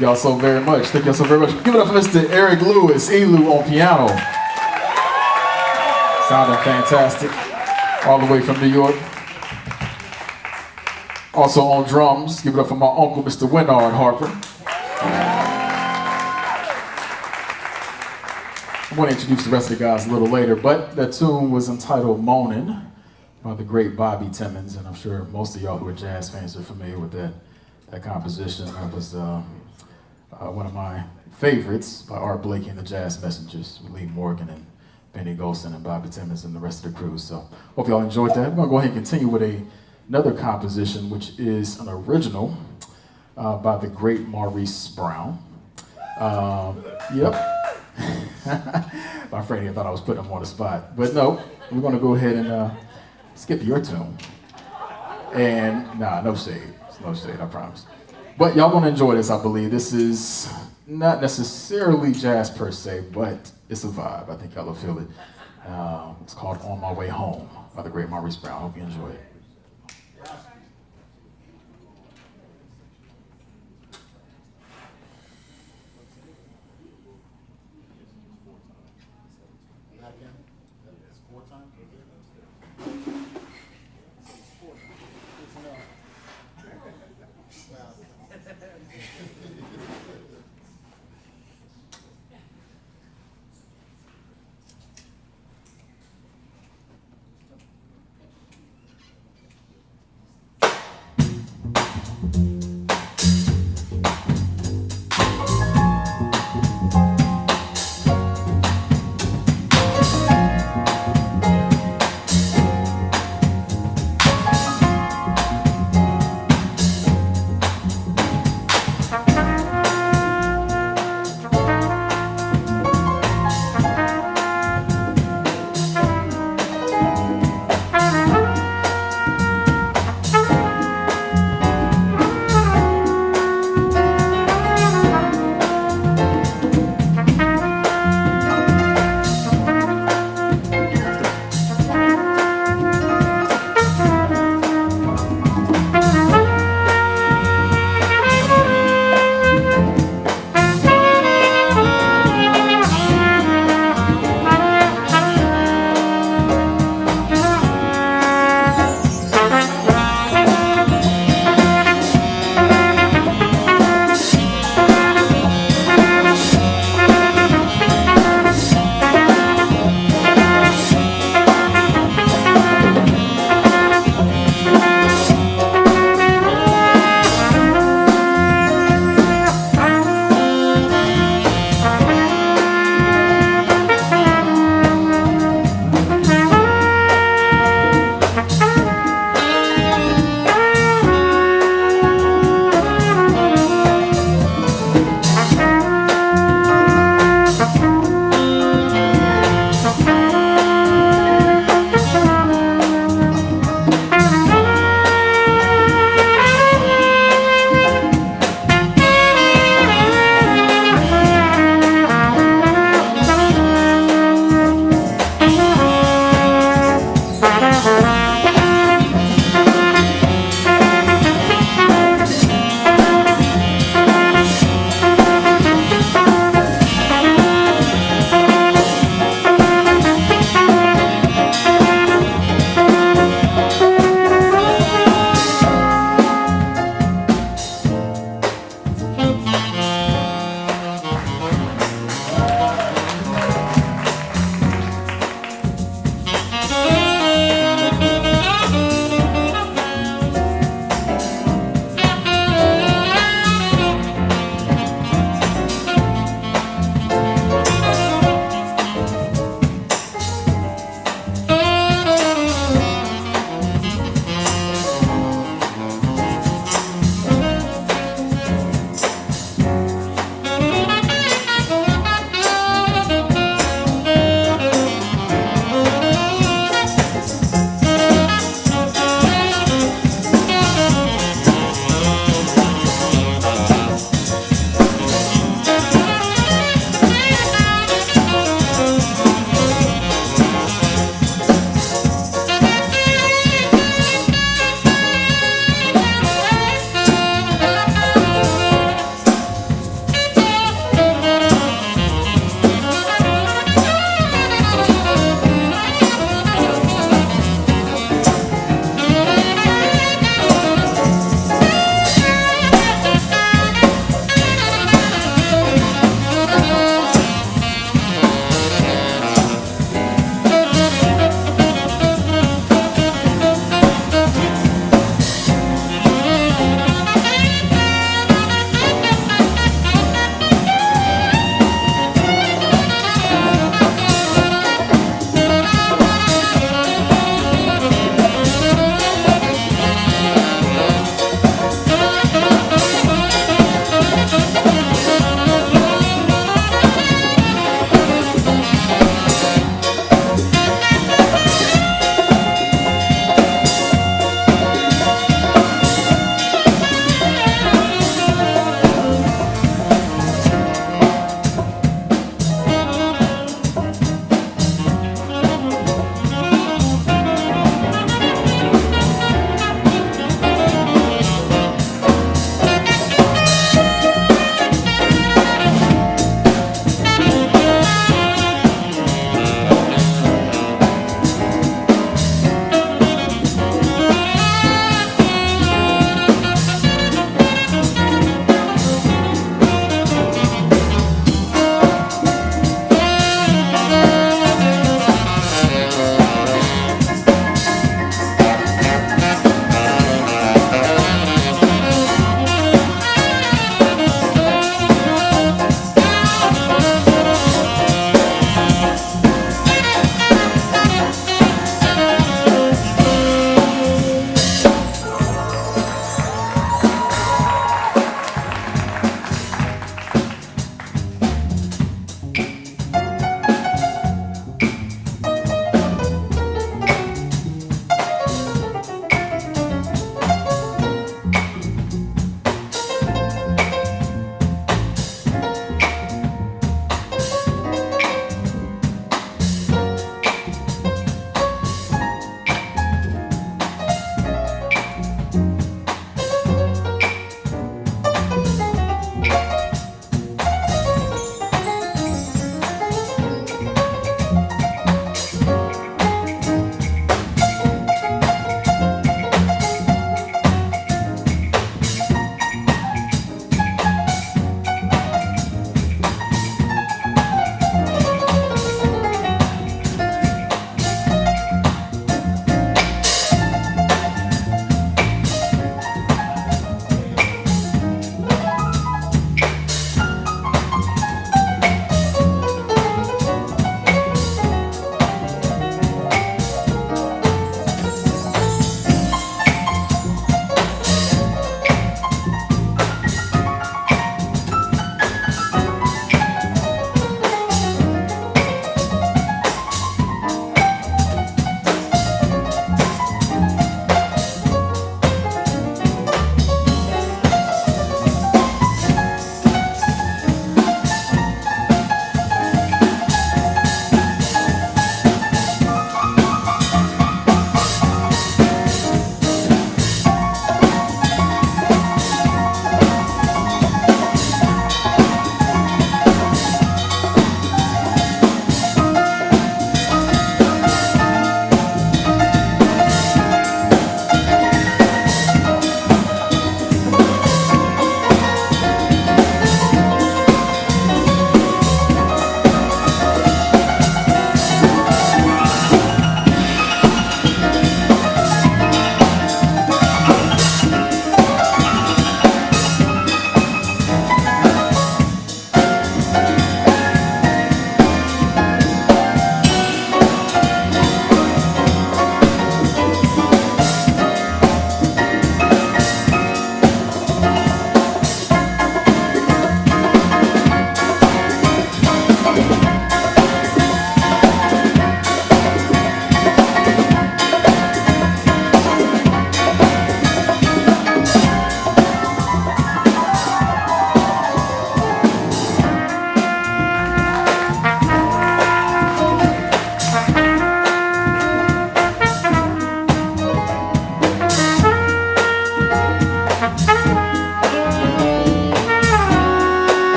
Thank y'all so very much. Thank y'all so very much. Give it up for Mr. Eric Lewis, ELEW on piano. Sounding fantastic. All the way from New York. Also on drums, give it up for my uncle, Mr. Winard Harper. I'm going to introduce the rest of the guys a little later, but that tune was entitled Moanin' by the great Bobby Timmons, and I'm sure most of y'all who are jazz fans are familiar with that composition. That was one of my favorites by Art Blakey and the Jazz Messengers, with Lee Morgan and Benny Golson and Bobby Timmons and the rest of the crew. So hope y'all enjoyed that. We're going to go ahead and continue with another composition, which is an original by the great Maurice Brown. Yep. My friend here thought I was putting him on the spot, but no, we're going to go ahead and skip your tune. And nah, no shade. No shade, I promise. But y'all going to enjoy this, I believe. This is not necessarily jazz per se, but it's a vibe. I think y'all will feel it. It's called On My Way Home by the great Maurice Brown. Hope you enjoy it.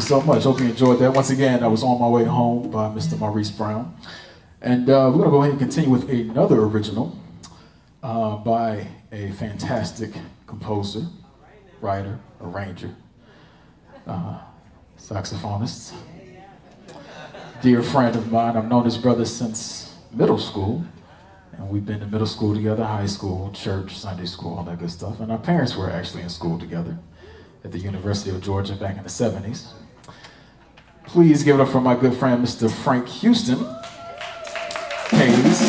so much. Hope you enjoyed that. Once again, I was On My Way Home by Mr. Maurice Brown. And we're going to go ahead and continue with another original by a fantastic composer, writer, arranger, saxophonist, dear friend of mine. I've known his brother since middle school. And we've been to middle school together, high school, church, Sunday school, all that good stuff. And our parents were actually in school together at the University of Georgia back in the 70s. Please give it up for my good friend, Mr. Frank Houston Hayes.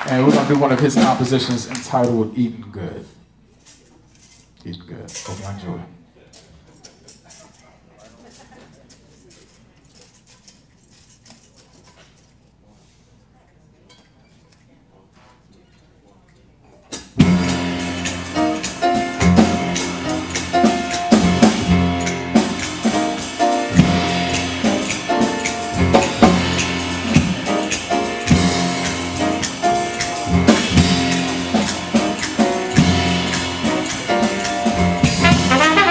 And we're going to do one of his compositions entitled Eating Good. Eating Good. Hope you enjoy it. Thank you.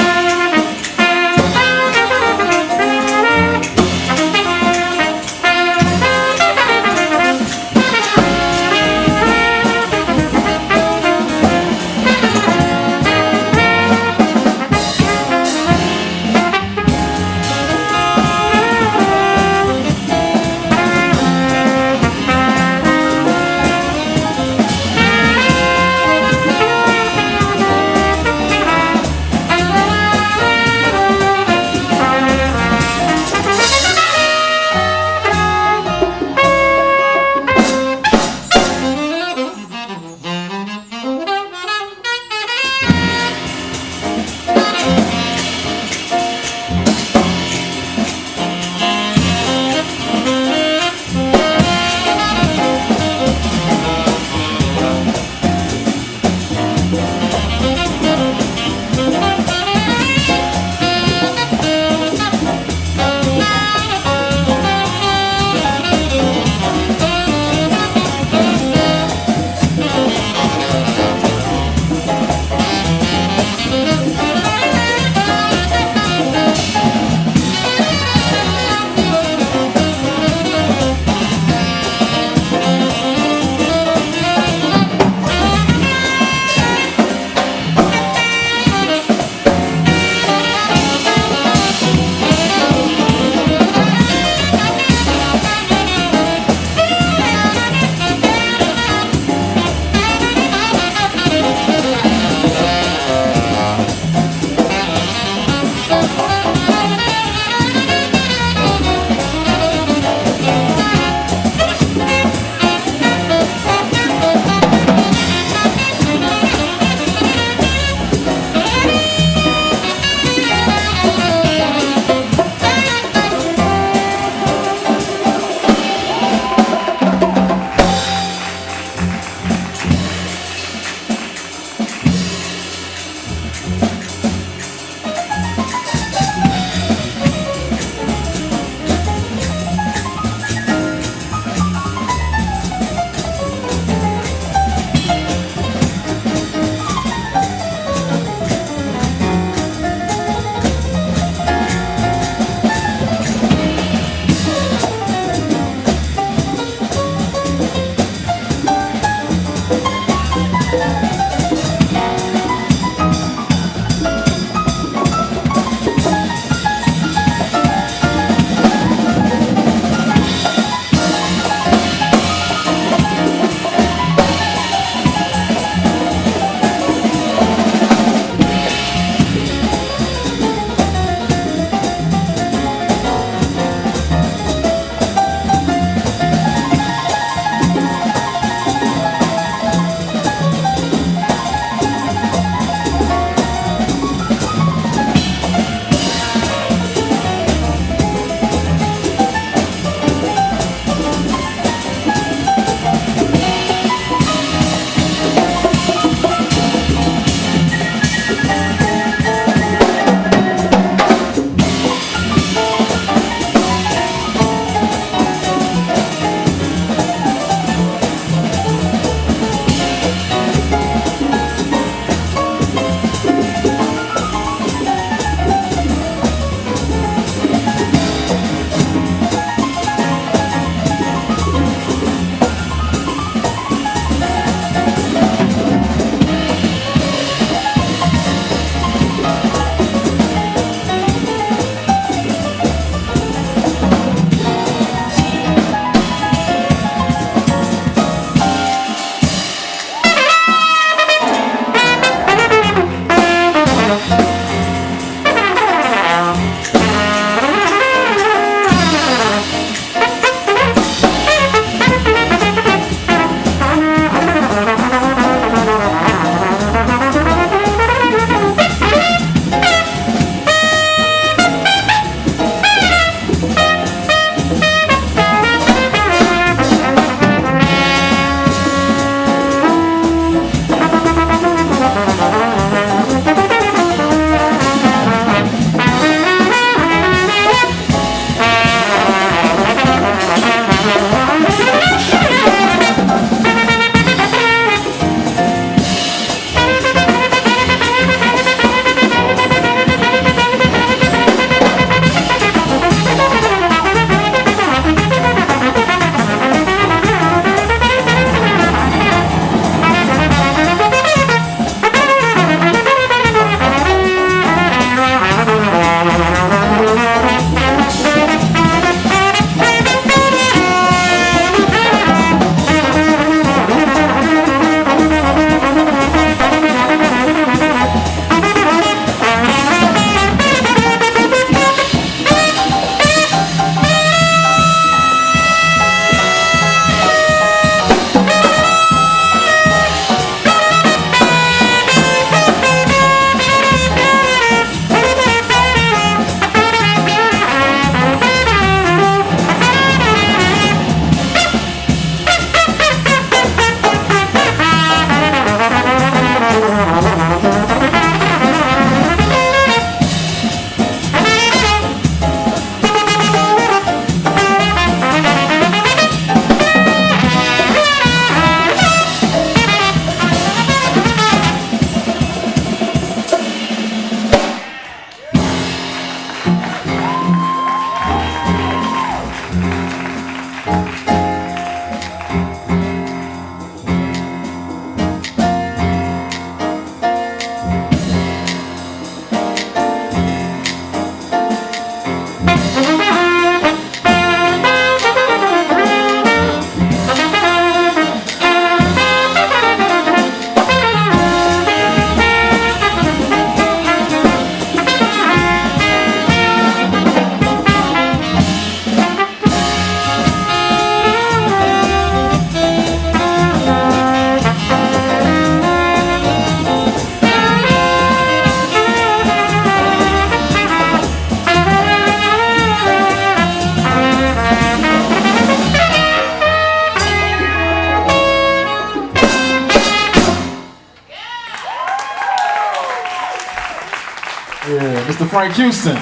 Frank Houston.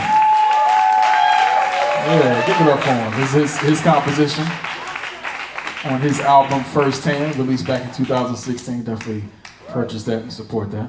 Yeah, give it up for him. This is his composition on his album First Hand, released back in 2016. Definitely purchase that and support that.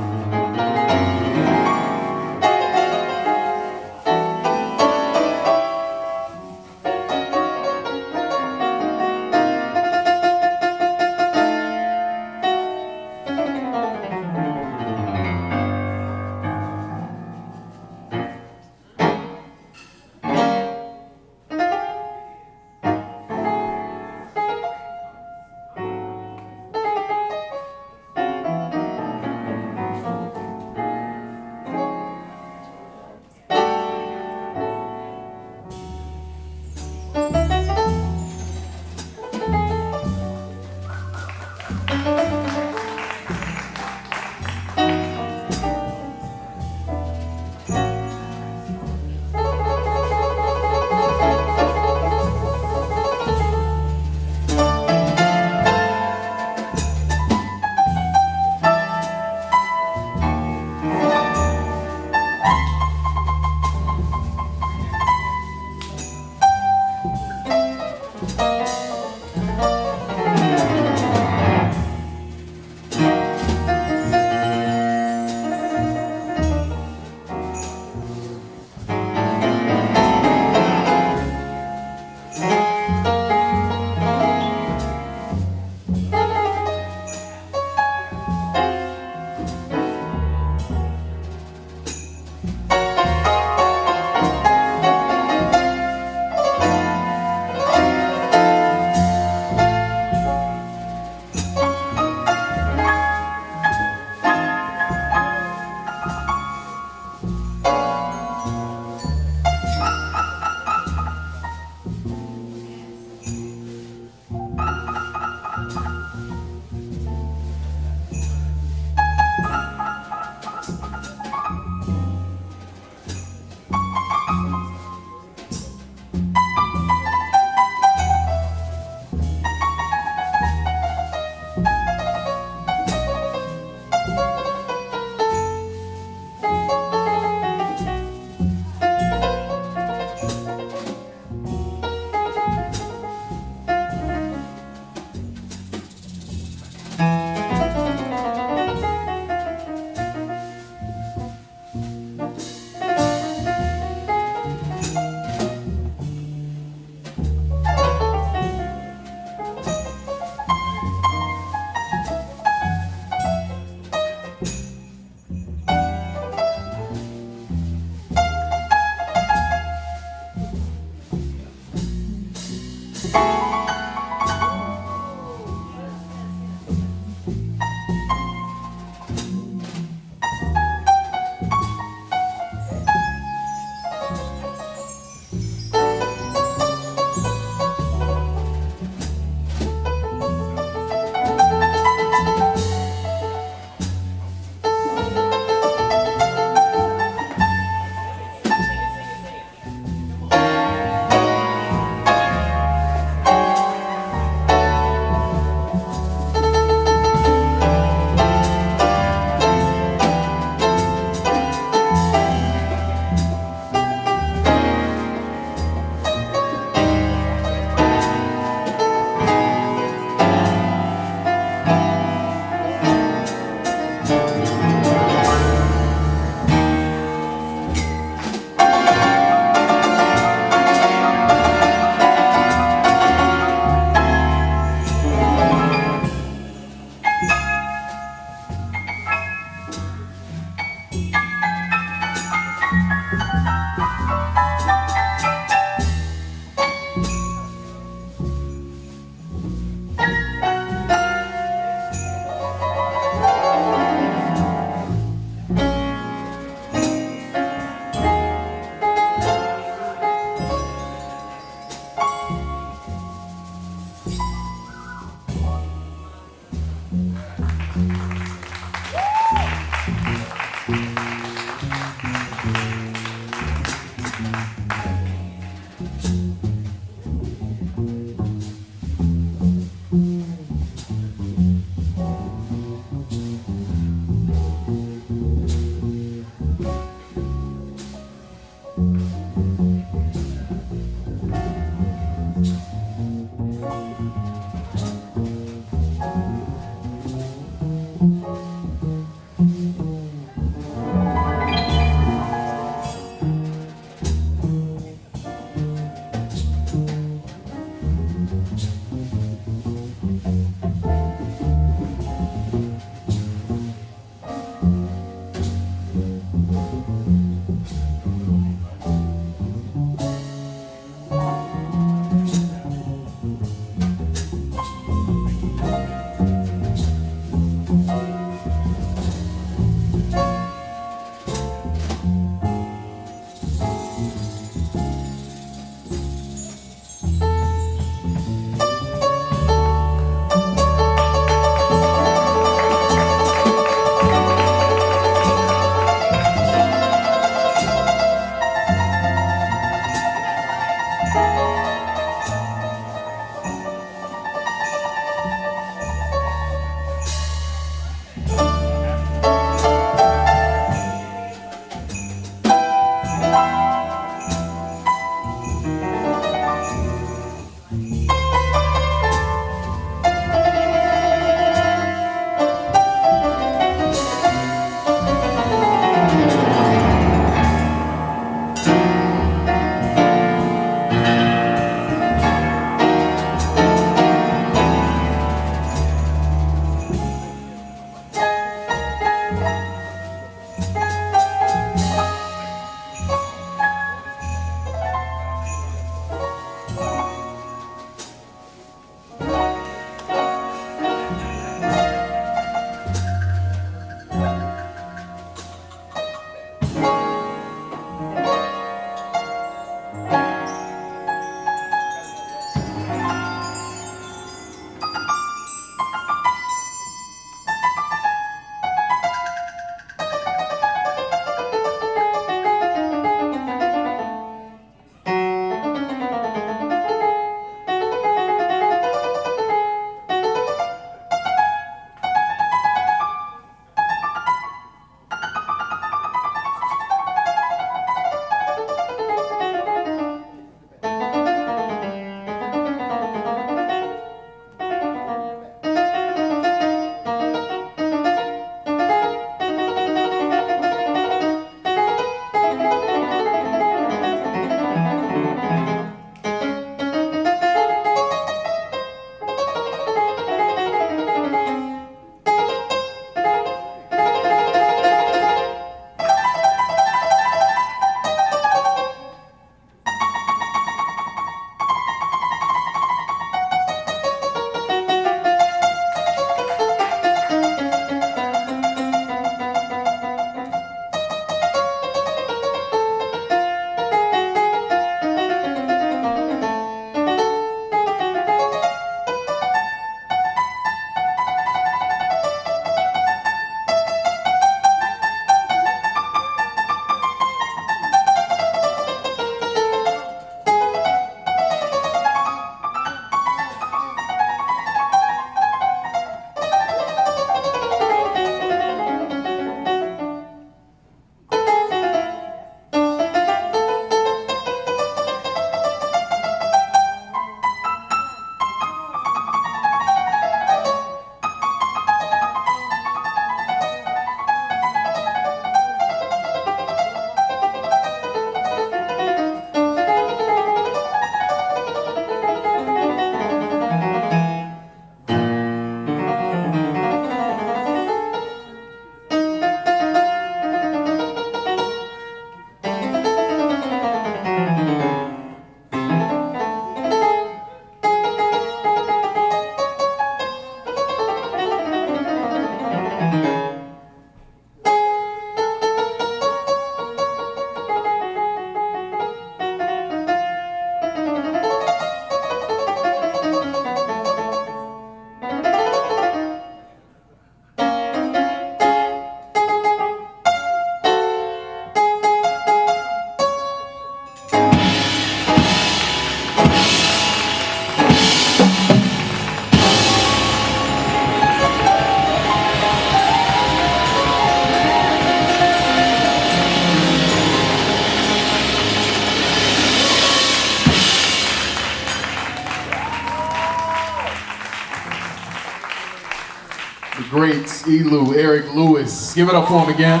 great ELEW, Eric Lewis. Give it up for him again.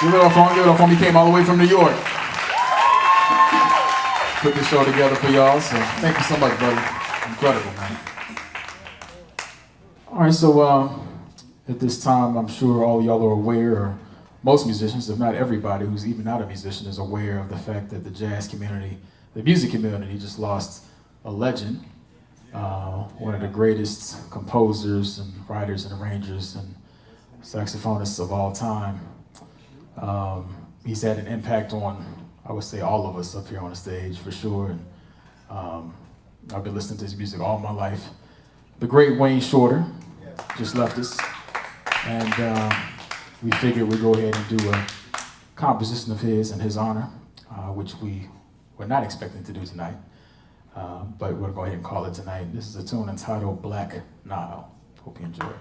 Give it up for him, give it up for him. He came all the way from New York. Put this show together for y'all, so thank you so much, brother. Incredible, man. All right, so at this time, I'm sure all y'all are aware, or most musicians, if not everybody who's even not a musician, is aware of the fact that the jazz community, the music community, just lost a legend, one of the greatest composers and writers and arrangers and saxophonists of all time. He's had an impact on, I would say, all of us up here on the stage for sure. And I've been listening to his music all my life. The great Wayne Shorter just left us, and we figured we'd go ahead and do a composition of his in his honor, which we were not expecting to do tonight, but we'll go ahead and call it tonight. This is a tune entitled Black Nile. Hope you enjoy it. Black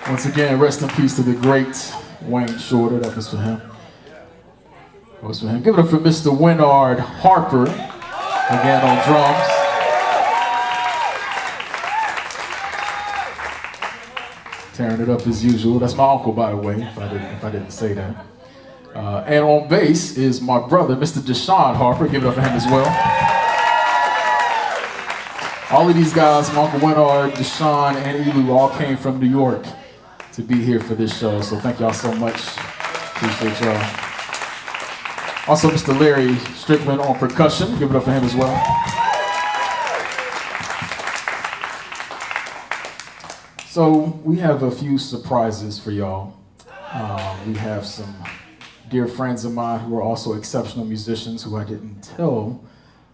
Once again, rest in peace to the great Wayne Shorter. That was for him. That was for him. Give it up for Mr. Winard Harper, again on drums. Tearing it up as usual. That's my uncle, by the way, if I didn't say that. And on bass is my brother, Mr. Deshaun Harper. Give it up for him as well. All of these guys, my Uncle Winard, Deshaun, and ELEW, all came from New York to be here for this show. So thank y'all so much. Appreciate y'all. Also, Mr. Larry Strickland on percussion. Give it up for him as well. So we have a few surprises for y'all. We have some dear friends of mine who are also exceptional musicians who I didn't tell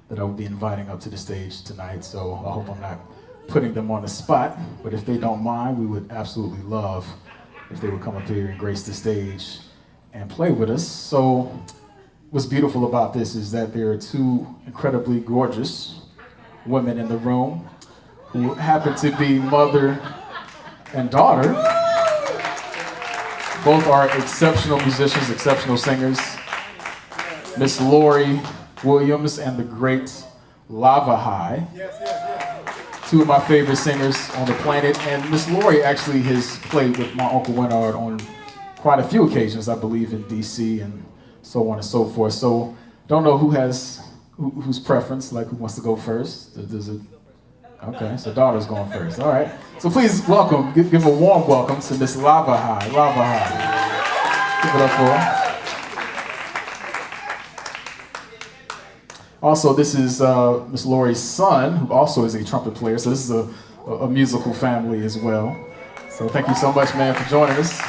that I would be inviting up to the stage tonight. So I hope I'm not putting them on the spot, but if they don't mind, we would absolutely love if they would come up here and grace the stage and play with us. So what's beautiful about this is that there are two incredibly gorgeous women in the room who happen to be mother and daughter. Both are exceptional musicians, exceptional singers. Miss Lori Williams and the great Lava High. Two of my favorite singers on the planet. And Miss Lori actually has played with my Uncle Winard on quite a few occasions, I believe, in DC and so on and so forth. So don't know whose preference, like who wants to go first. Does it? Okay, so daughter's going first. All right. So please welcome, give a warm welcome to Miss Lava High. Lava High. Give it up for her. Also, this is Miss Lori's son, who also is a trumpet player. So this is a musical family as well. So thank you so much, man, for joining us.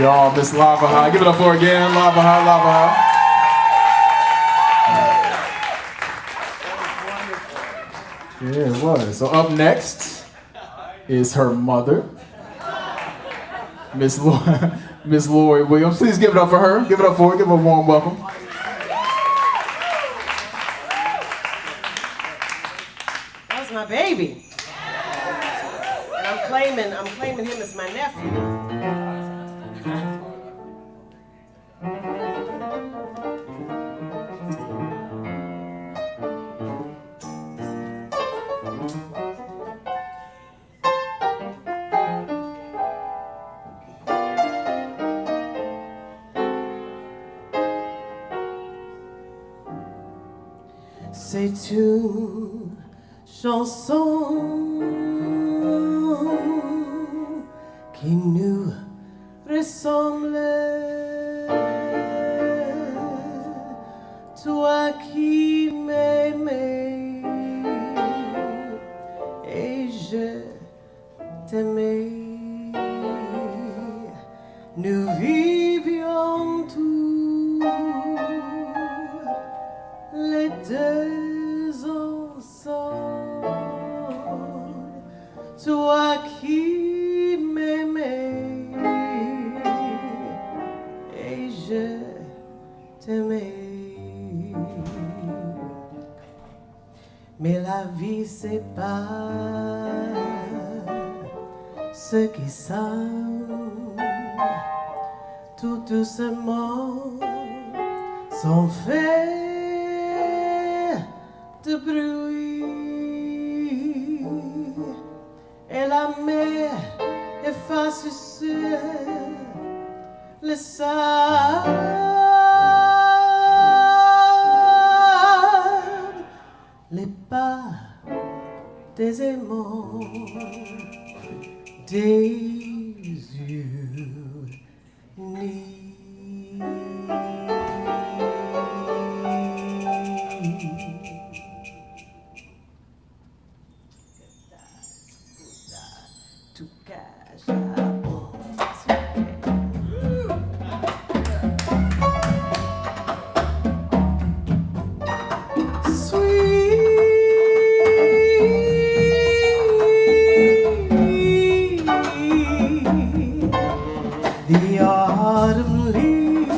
Y'all, Miss Lava High. Give it up for her again. Lava High, Lava High. Yeah, it was. So up next is her mother, Miss Lori Williams. Please give it up for her. Give it up for her. Give her a warm welcome. That's my baby. And I'm claiming him as my nephew. C'est une chanson qui nous ressemble. Toi qui m'aimais et je t'aimais. Nous vivions tous les deux ensemble, toi qui m'aimais et je t'aimais. Mais la vie c'est pas ce qui semble, tout doucement sans faire de bruit, et la mer efface sur le sable les pas des aimants, des yeux unis. The autumn leaves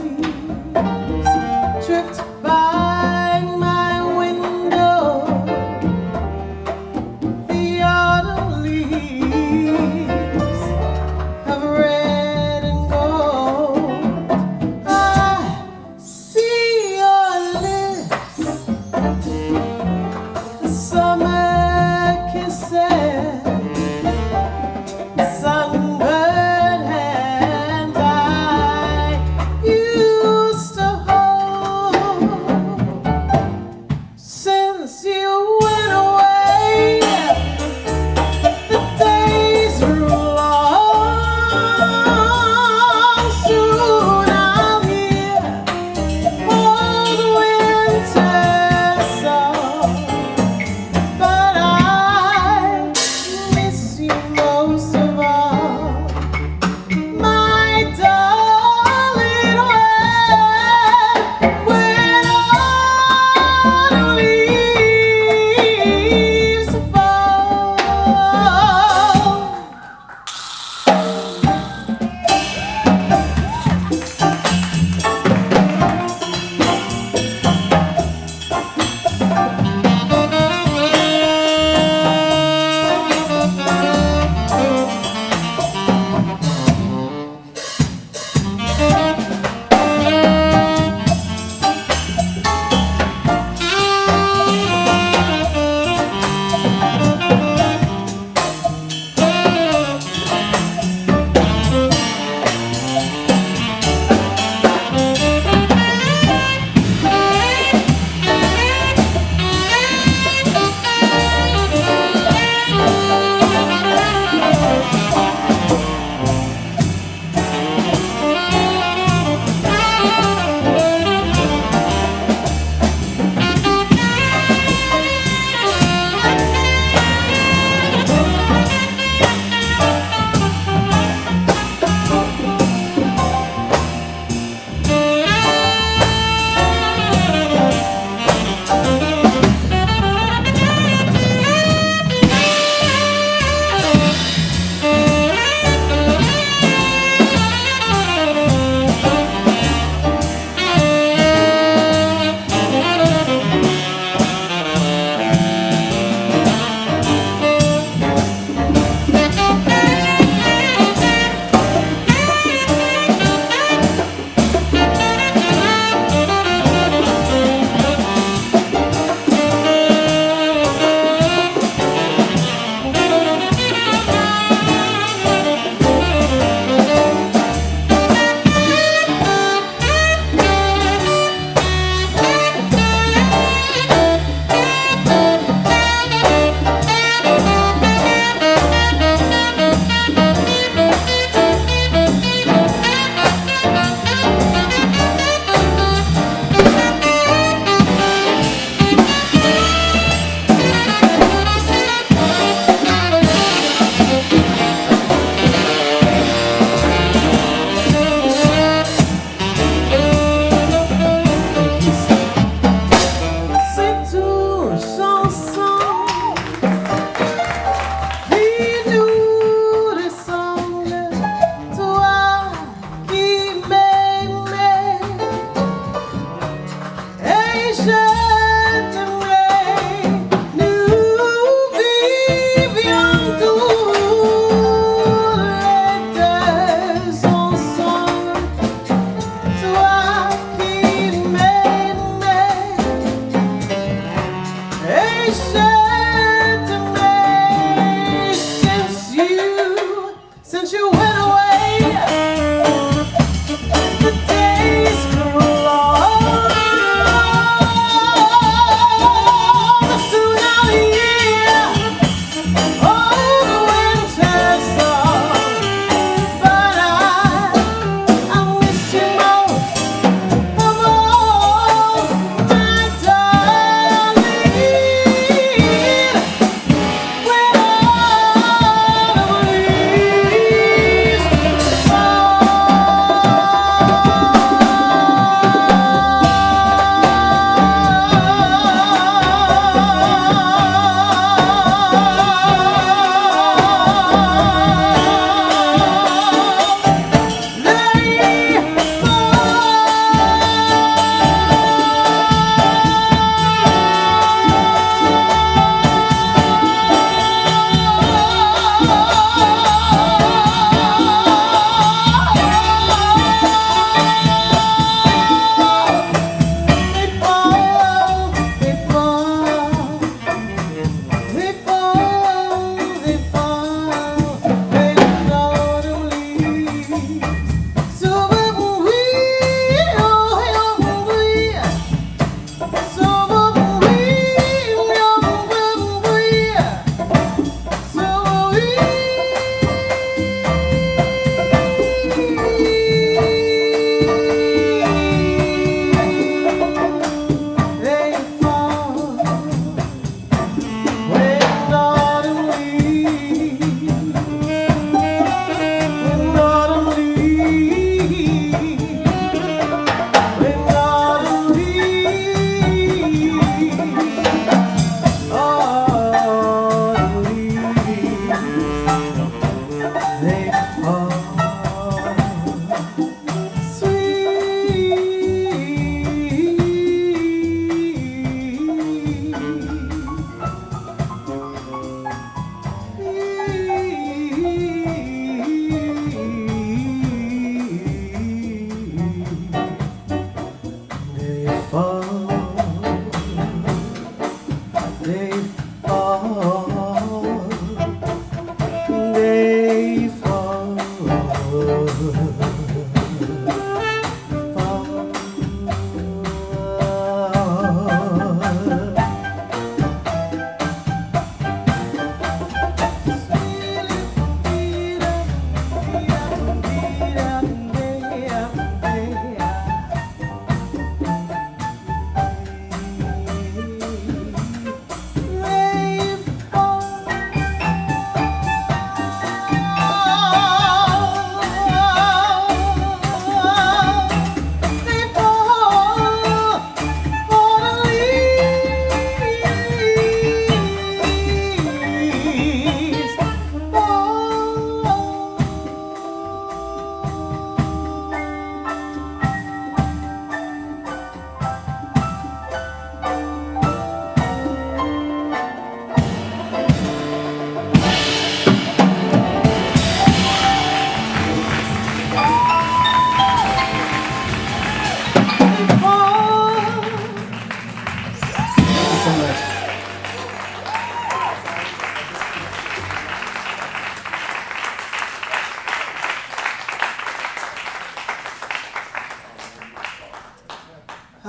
drift by my window. The autumn leaves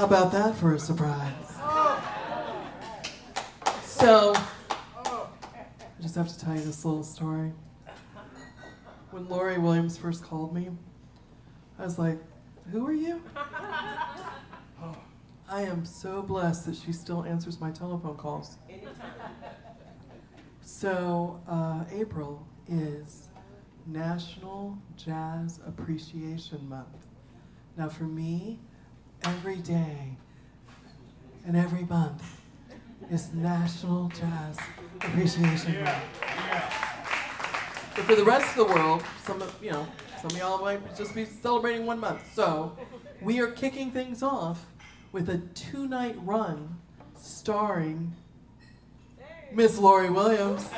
How about that for a surprise? So, I just have to tell you this little story. When Lori Williams first called me, I was like, who are you? I am so blessed that she still answers my telephone calls. So, April is National Jazz Appreciation Month. Now for me, every day and every month is National Jazz Appreciation Month. But for the rest of the world, some of y'all might just be celebrating 1 month. So we are kicking things off with a 2-night run starring Miss Lori Williams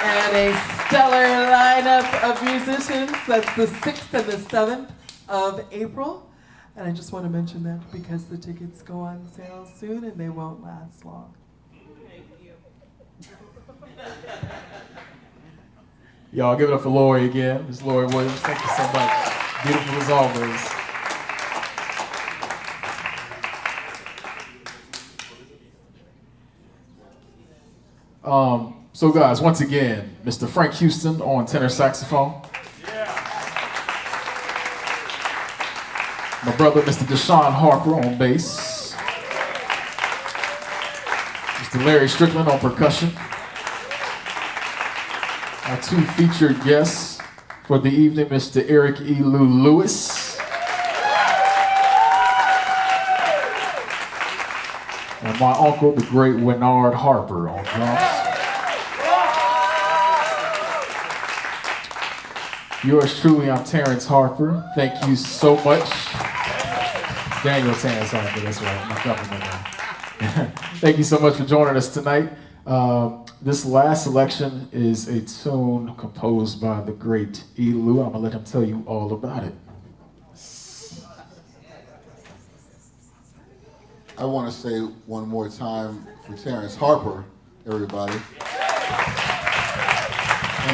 and a stellar lineup of musicians. That's the 6th and the 7th of April. And I just want to mention that because the tickets go on sale soon and they won't last long. Thank you. Y'all give it up for Lori again. Ms. Lori Williams, thank you so much. Beautiful as always. So guys, once again, Mr. Frank Houston on tenor saxophone. My brother, Mr. Deshaun Harper on bass. Mr. Larry Strickland on percussion. Our 2 featured guests for the evening, Mr. Eric ELEW Lewis. And my uncle, the great Winard Harper on drums. Yours truly, I'm Terrence Harper. Thank you so much. Daniel Terrence Harper, that's right, my government name. Thank you so much for joining us tonight. This last selection is a tune composed by the great ELEW. I'm gonna let him tell you all about it. I want to say one more time for Terrence Harper, everybody, and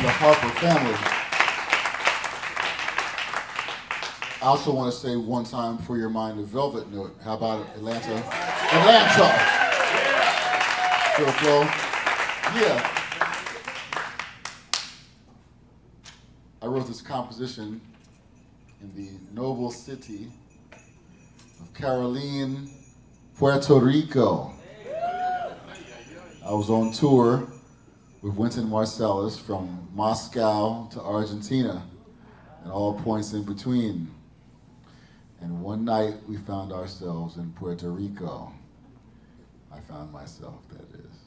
the Harper family. I also want to say one time for your mind a velvet note. How about it, Atlanta? Atlanta! Feel the flow? Yeah. I wrote this composition in the noble city of Caroline, Puerto Rico. I was on tour with Wynton Marsalis from Moscow to Argentina and all points in between. And one night we found ourselves in Puerto Rico. I found myself, that is.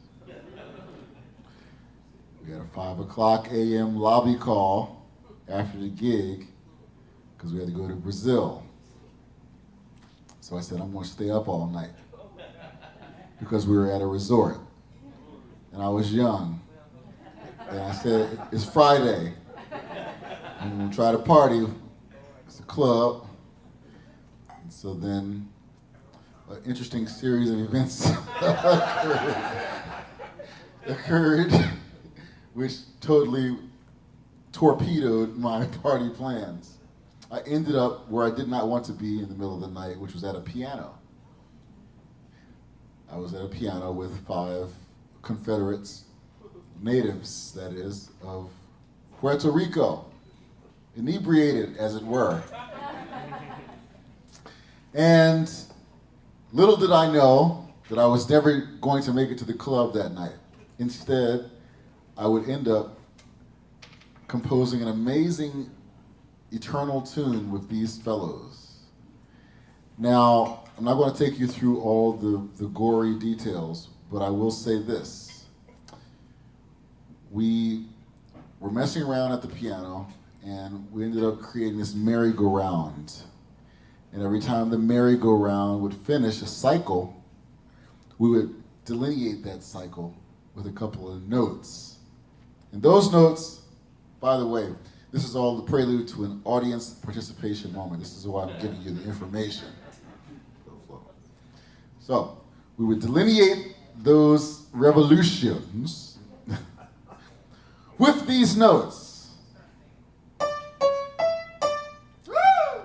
We had a 5:00 a.m. lobby call after the gig because we had to go to Brazil. So I said, I'm gonna stay up all night because we were at a resort. And I was young. And I said, it's Friday. I'm gonna try to party. It's a club. And so then an interesting series of events occurred, which totally torpedoed my party plans. I ended up where I did not want to be in the middle of the night, which was at a piano. I was at a piano with 5 Confederates, natives, that is, of Puerto Rico, inebriated, as it were. And little did I know that I was never going to make it to the club that night. Instead, I would end up composing an amazing eternal tune with these fellows. Now, I'm not going to take you through all the gory details, but I will say this. We were messing around at the piano, and we ended up creating this merry-go-round. And every time the merry-go-round would finish a cycle, we would delineate that cycle with a couple of notes. And those notes, by the way, this is all the prelude to an audience participation moment. This is why I'm giving you the information. So, we would delineate those revolutions with these notes.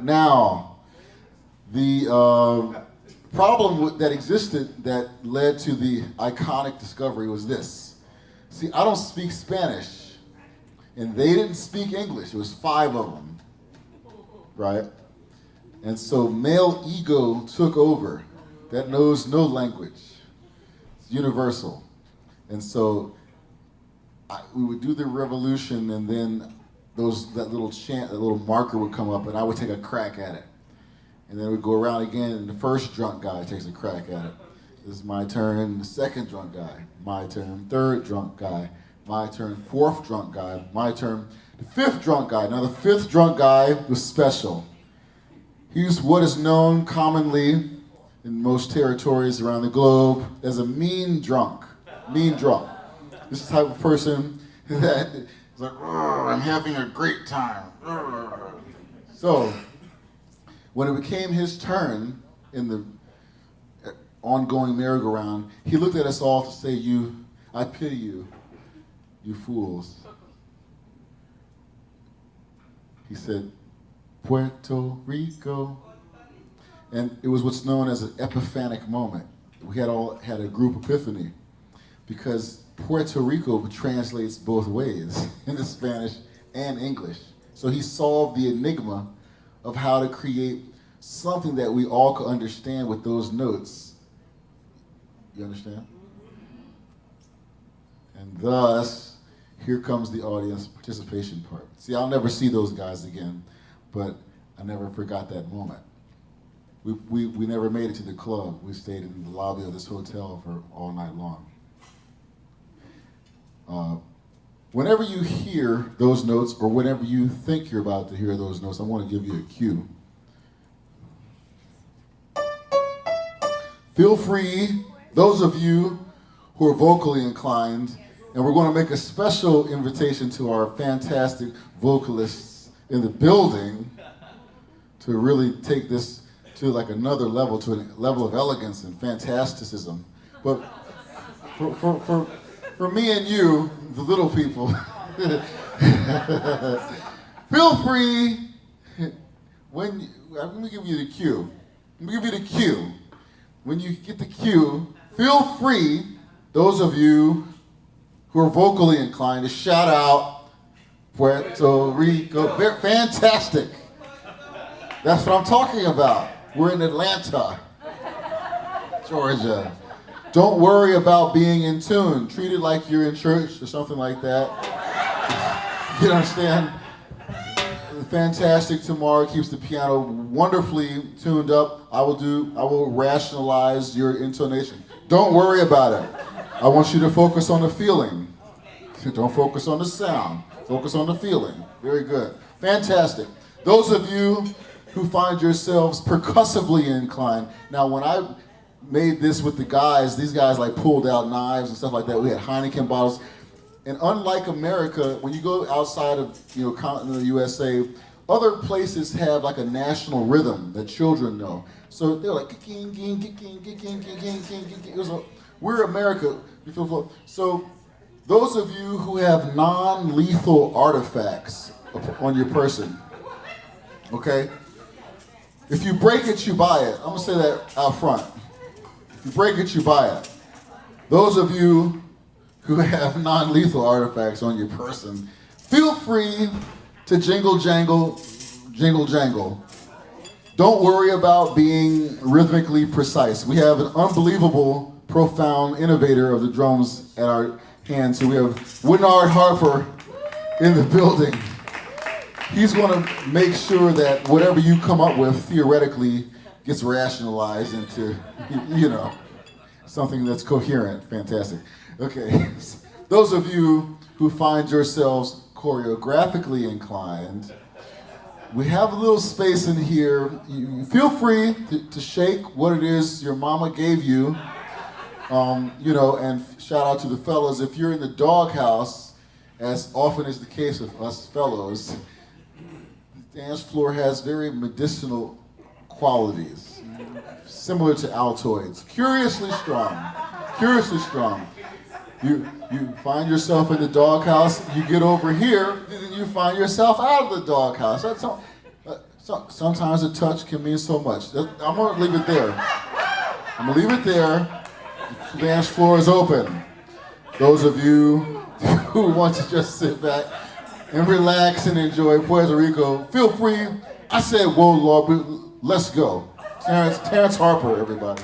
Now, The problem that existed that led to the iconic discovery was this. See, I don't speak Spanish, and they didn't speak English. It was 5 of them, right? And so male ego took over. That knows no language. It's universal. And so we would do the revolution, and then that little chant, that little marker would come up, and I would take a crack at it. And then we'd go around again, and the first drunk guy takes a crack at it. This is my turn. The second drunk guy, my turn. Third drunk guy, my turn. Fourth drunk guy, my turn. The fifth drunk guy. Now the fifth drunk guy was special. He's what is known commonly in most territories around the globe as a mean drunk. Mean drunk. This is the type of person that is like, I'm having a great time. So, when it became his turn in the ongoing merry-go-round, he looked at us all to say, I pity you, you fools. He said, Puerto Rico. And it was what's known as an epiphanic moment. We had all had a group epiphany because Puerto Rico translates both ways, into Spanish and English. So he solved the enigma of how to create something that we all could understand with those notes. You understand? And thus, here comes the audience participation part. See, I'll never see those guys again, but I never forgot that moment. We never made it to the club. We stayed in the lobby of this hotel for all night long. Whenever you hear those notes, or whenever you think you're about to hear those notes, I want to give you a cue. Feel free, those of you who are vocally inclined, and we're going to make a special invitation to our fantastic vocalists in the building to really take this to like another level, to a level of elegance and fantasticism. But for me and you, the little people, feel free, let me give you the cue. Let me give you the cue. When you get the cue, feel free, those of you who are vocally inclined, to shout out Puerto Rico. Fantastic. That's what I'm talking about. We're in Atlanta, Georgia. Don't worry about being in tune. Treat it like you're in church or something like that. You understand? Fantastic Tamara keeps the piano wonderfully tuned up. I will rationalize your intonation. Don't worry about it. I want you to focus on the feeling. Don't focus on the sound. Focus on the feeling. Very good. Fantastic. Those of you who find yourselves percussively inclined. Now, when I made this with the guys, these guys like pulled out knives and stuff like that. We had Heineken bottles. And unlike America, when you go outside of continental USA, other places have like a national rhythm that children know. So they're like, we're America. So those of you who have non-lethal artifacts on your person, okay? If you break it, you buy it. I'm gonna say that out front. If you break it, you buy it. Those of you who have non-lethal artifacts on your person, feel free to jingle jangle, jingle jangle. Don't worry about being rhythmically precise. We have an unbelievable, profound innovator of the drums at our hands. So we have Harper in the building. He's going to make sure that whatever you come up with theoretically gets rationalized into, something that's coherent. Fantastic. Okay, those of you who find yourselves choreographically inclined, we have a little space in here. You feel free to shake what it is your mama gave you, and shout out to the fellas. If you're in the doghouse, as often is the case with us fellows, the dance floor has very medicinal qualities, similar to Altoids. Curiously strong, curiously strong. You find yourself in the doghouse, you get over here, and you find yourself out of the doghouse. Some So, sometimes a touch can mean so much. I'm gonna leave it there. I'm gonna leave it there. The dance floor is open. Those of you who want to just sit back and relax and enjoy Puerto Rico, feel free. I said, whoa, Lord, let's go. Terrence Harper, everybody.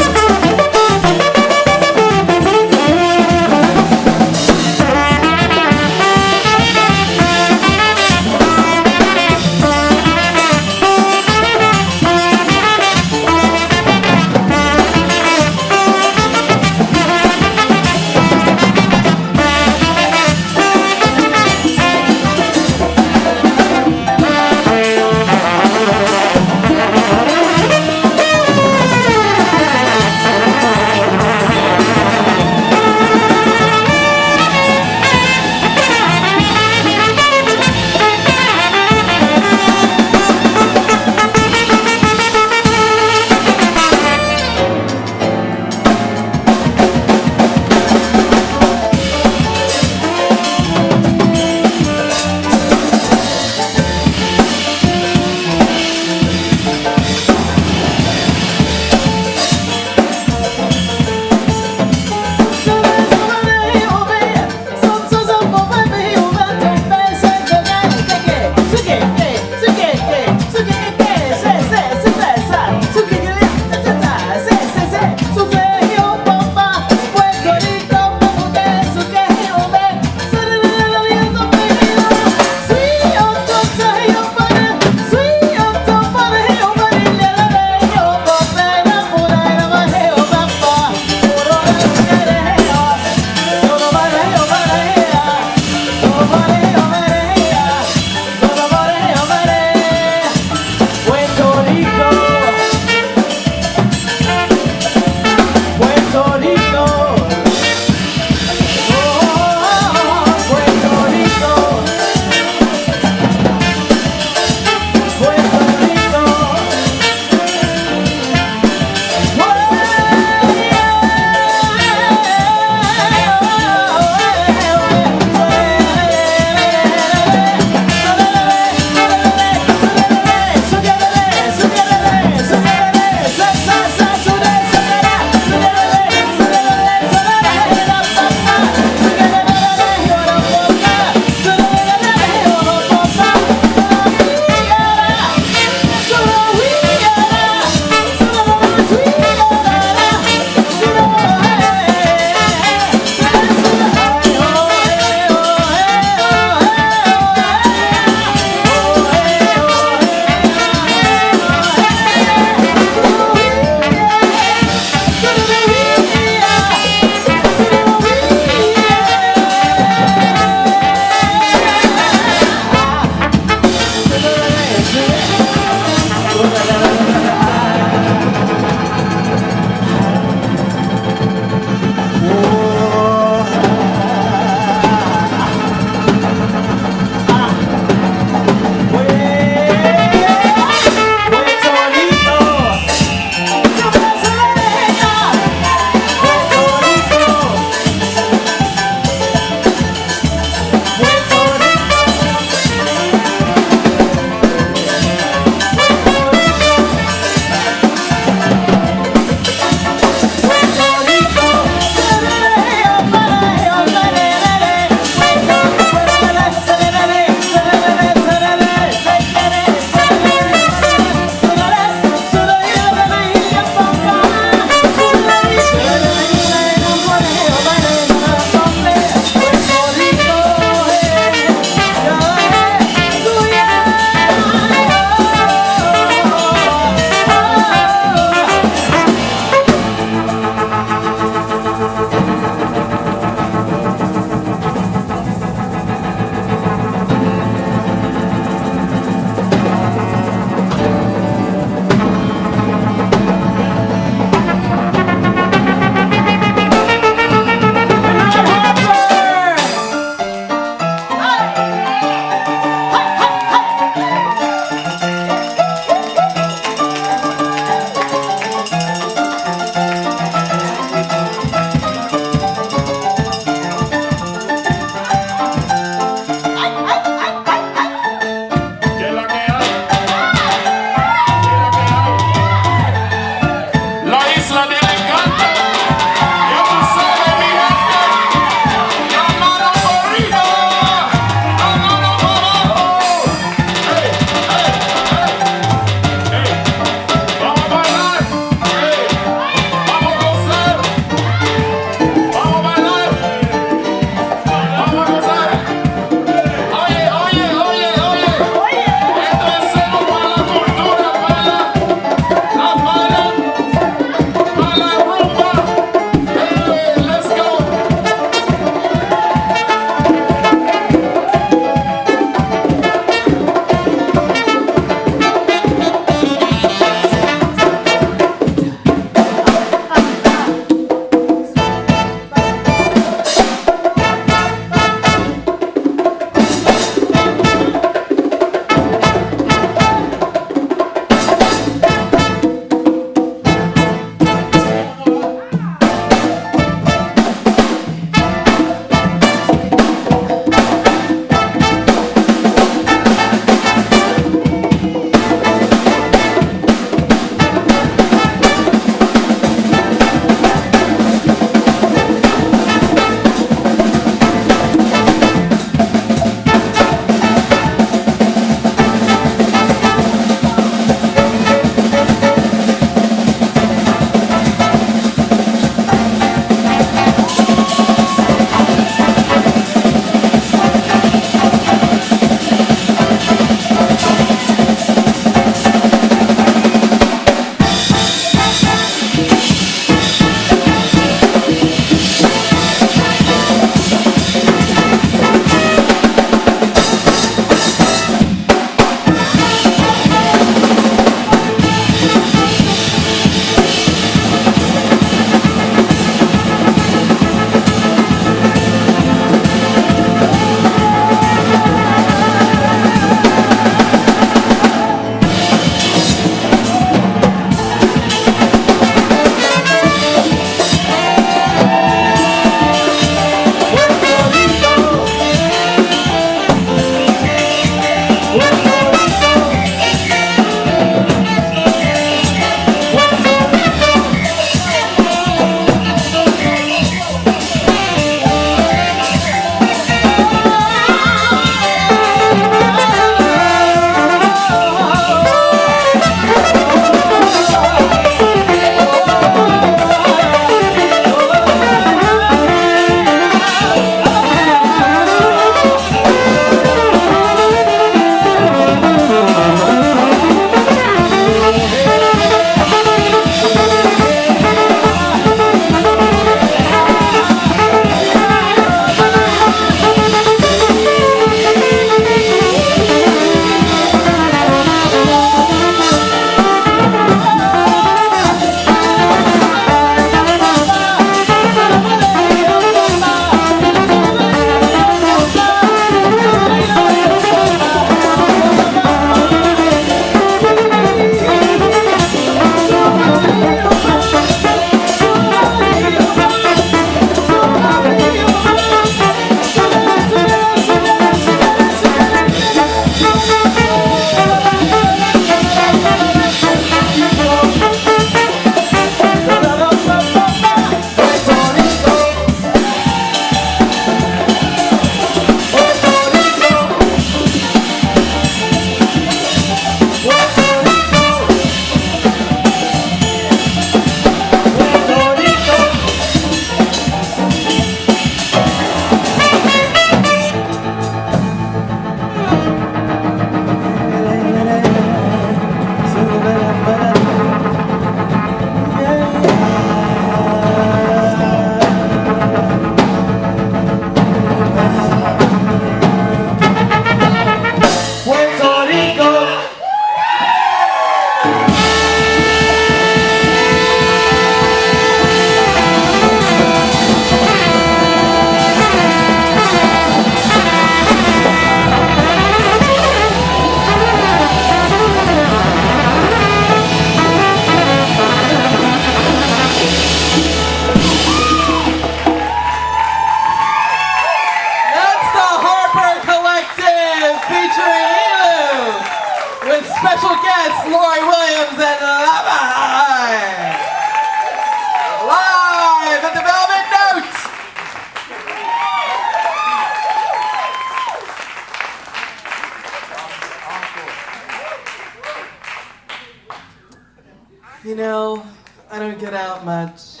You know, I don't get out much.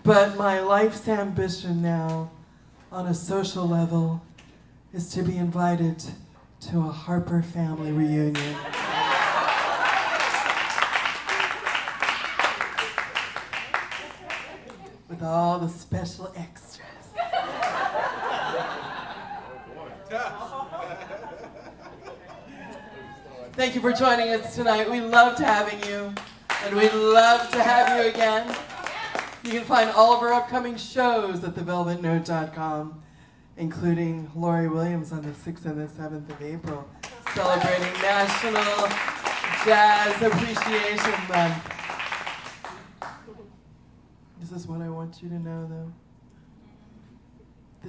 But my life's ambition now, on a social level, is to be invited to a Harper family reunion. With all the special extras. Thank you for joining us tonight. We loved having you, and we'd love to have you again. You can find all of our upcoming shows at thevelvetnote.com, including Lori Williams on the 6th and the 7th of April, celebrating National Jazz Appreciation Month. This is what I want you to know, though.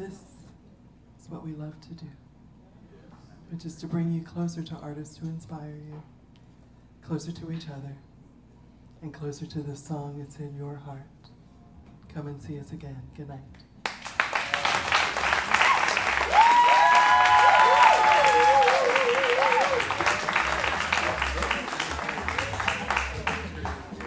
This is what we love to do, which is to bring you closer to artists who inspire you, closer to each other, and closer to the song that's in your heart. Come and see us again. Good night.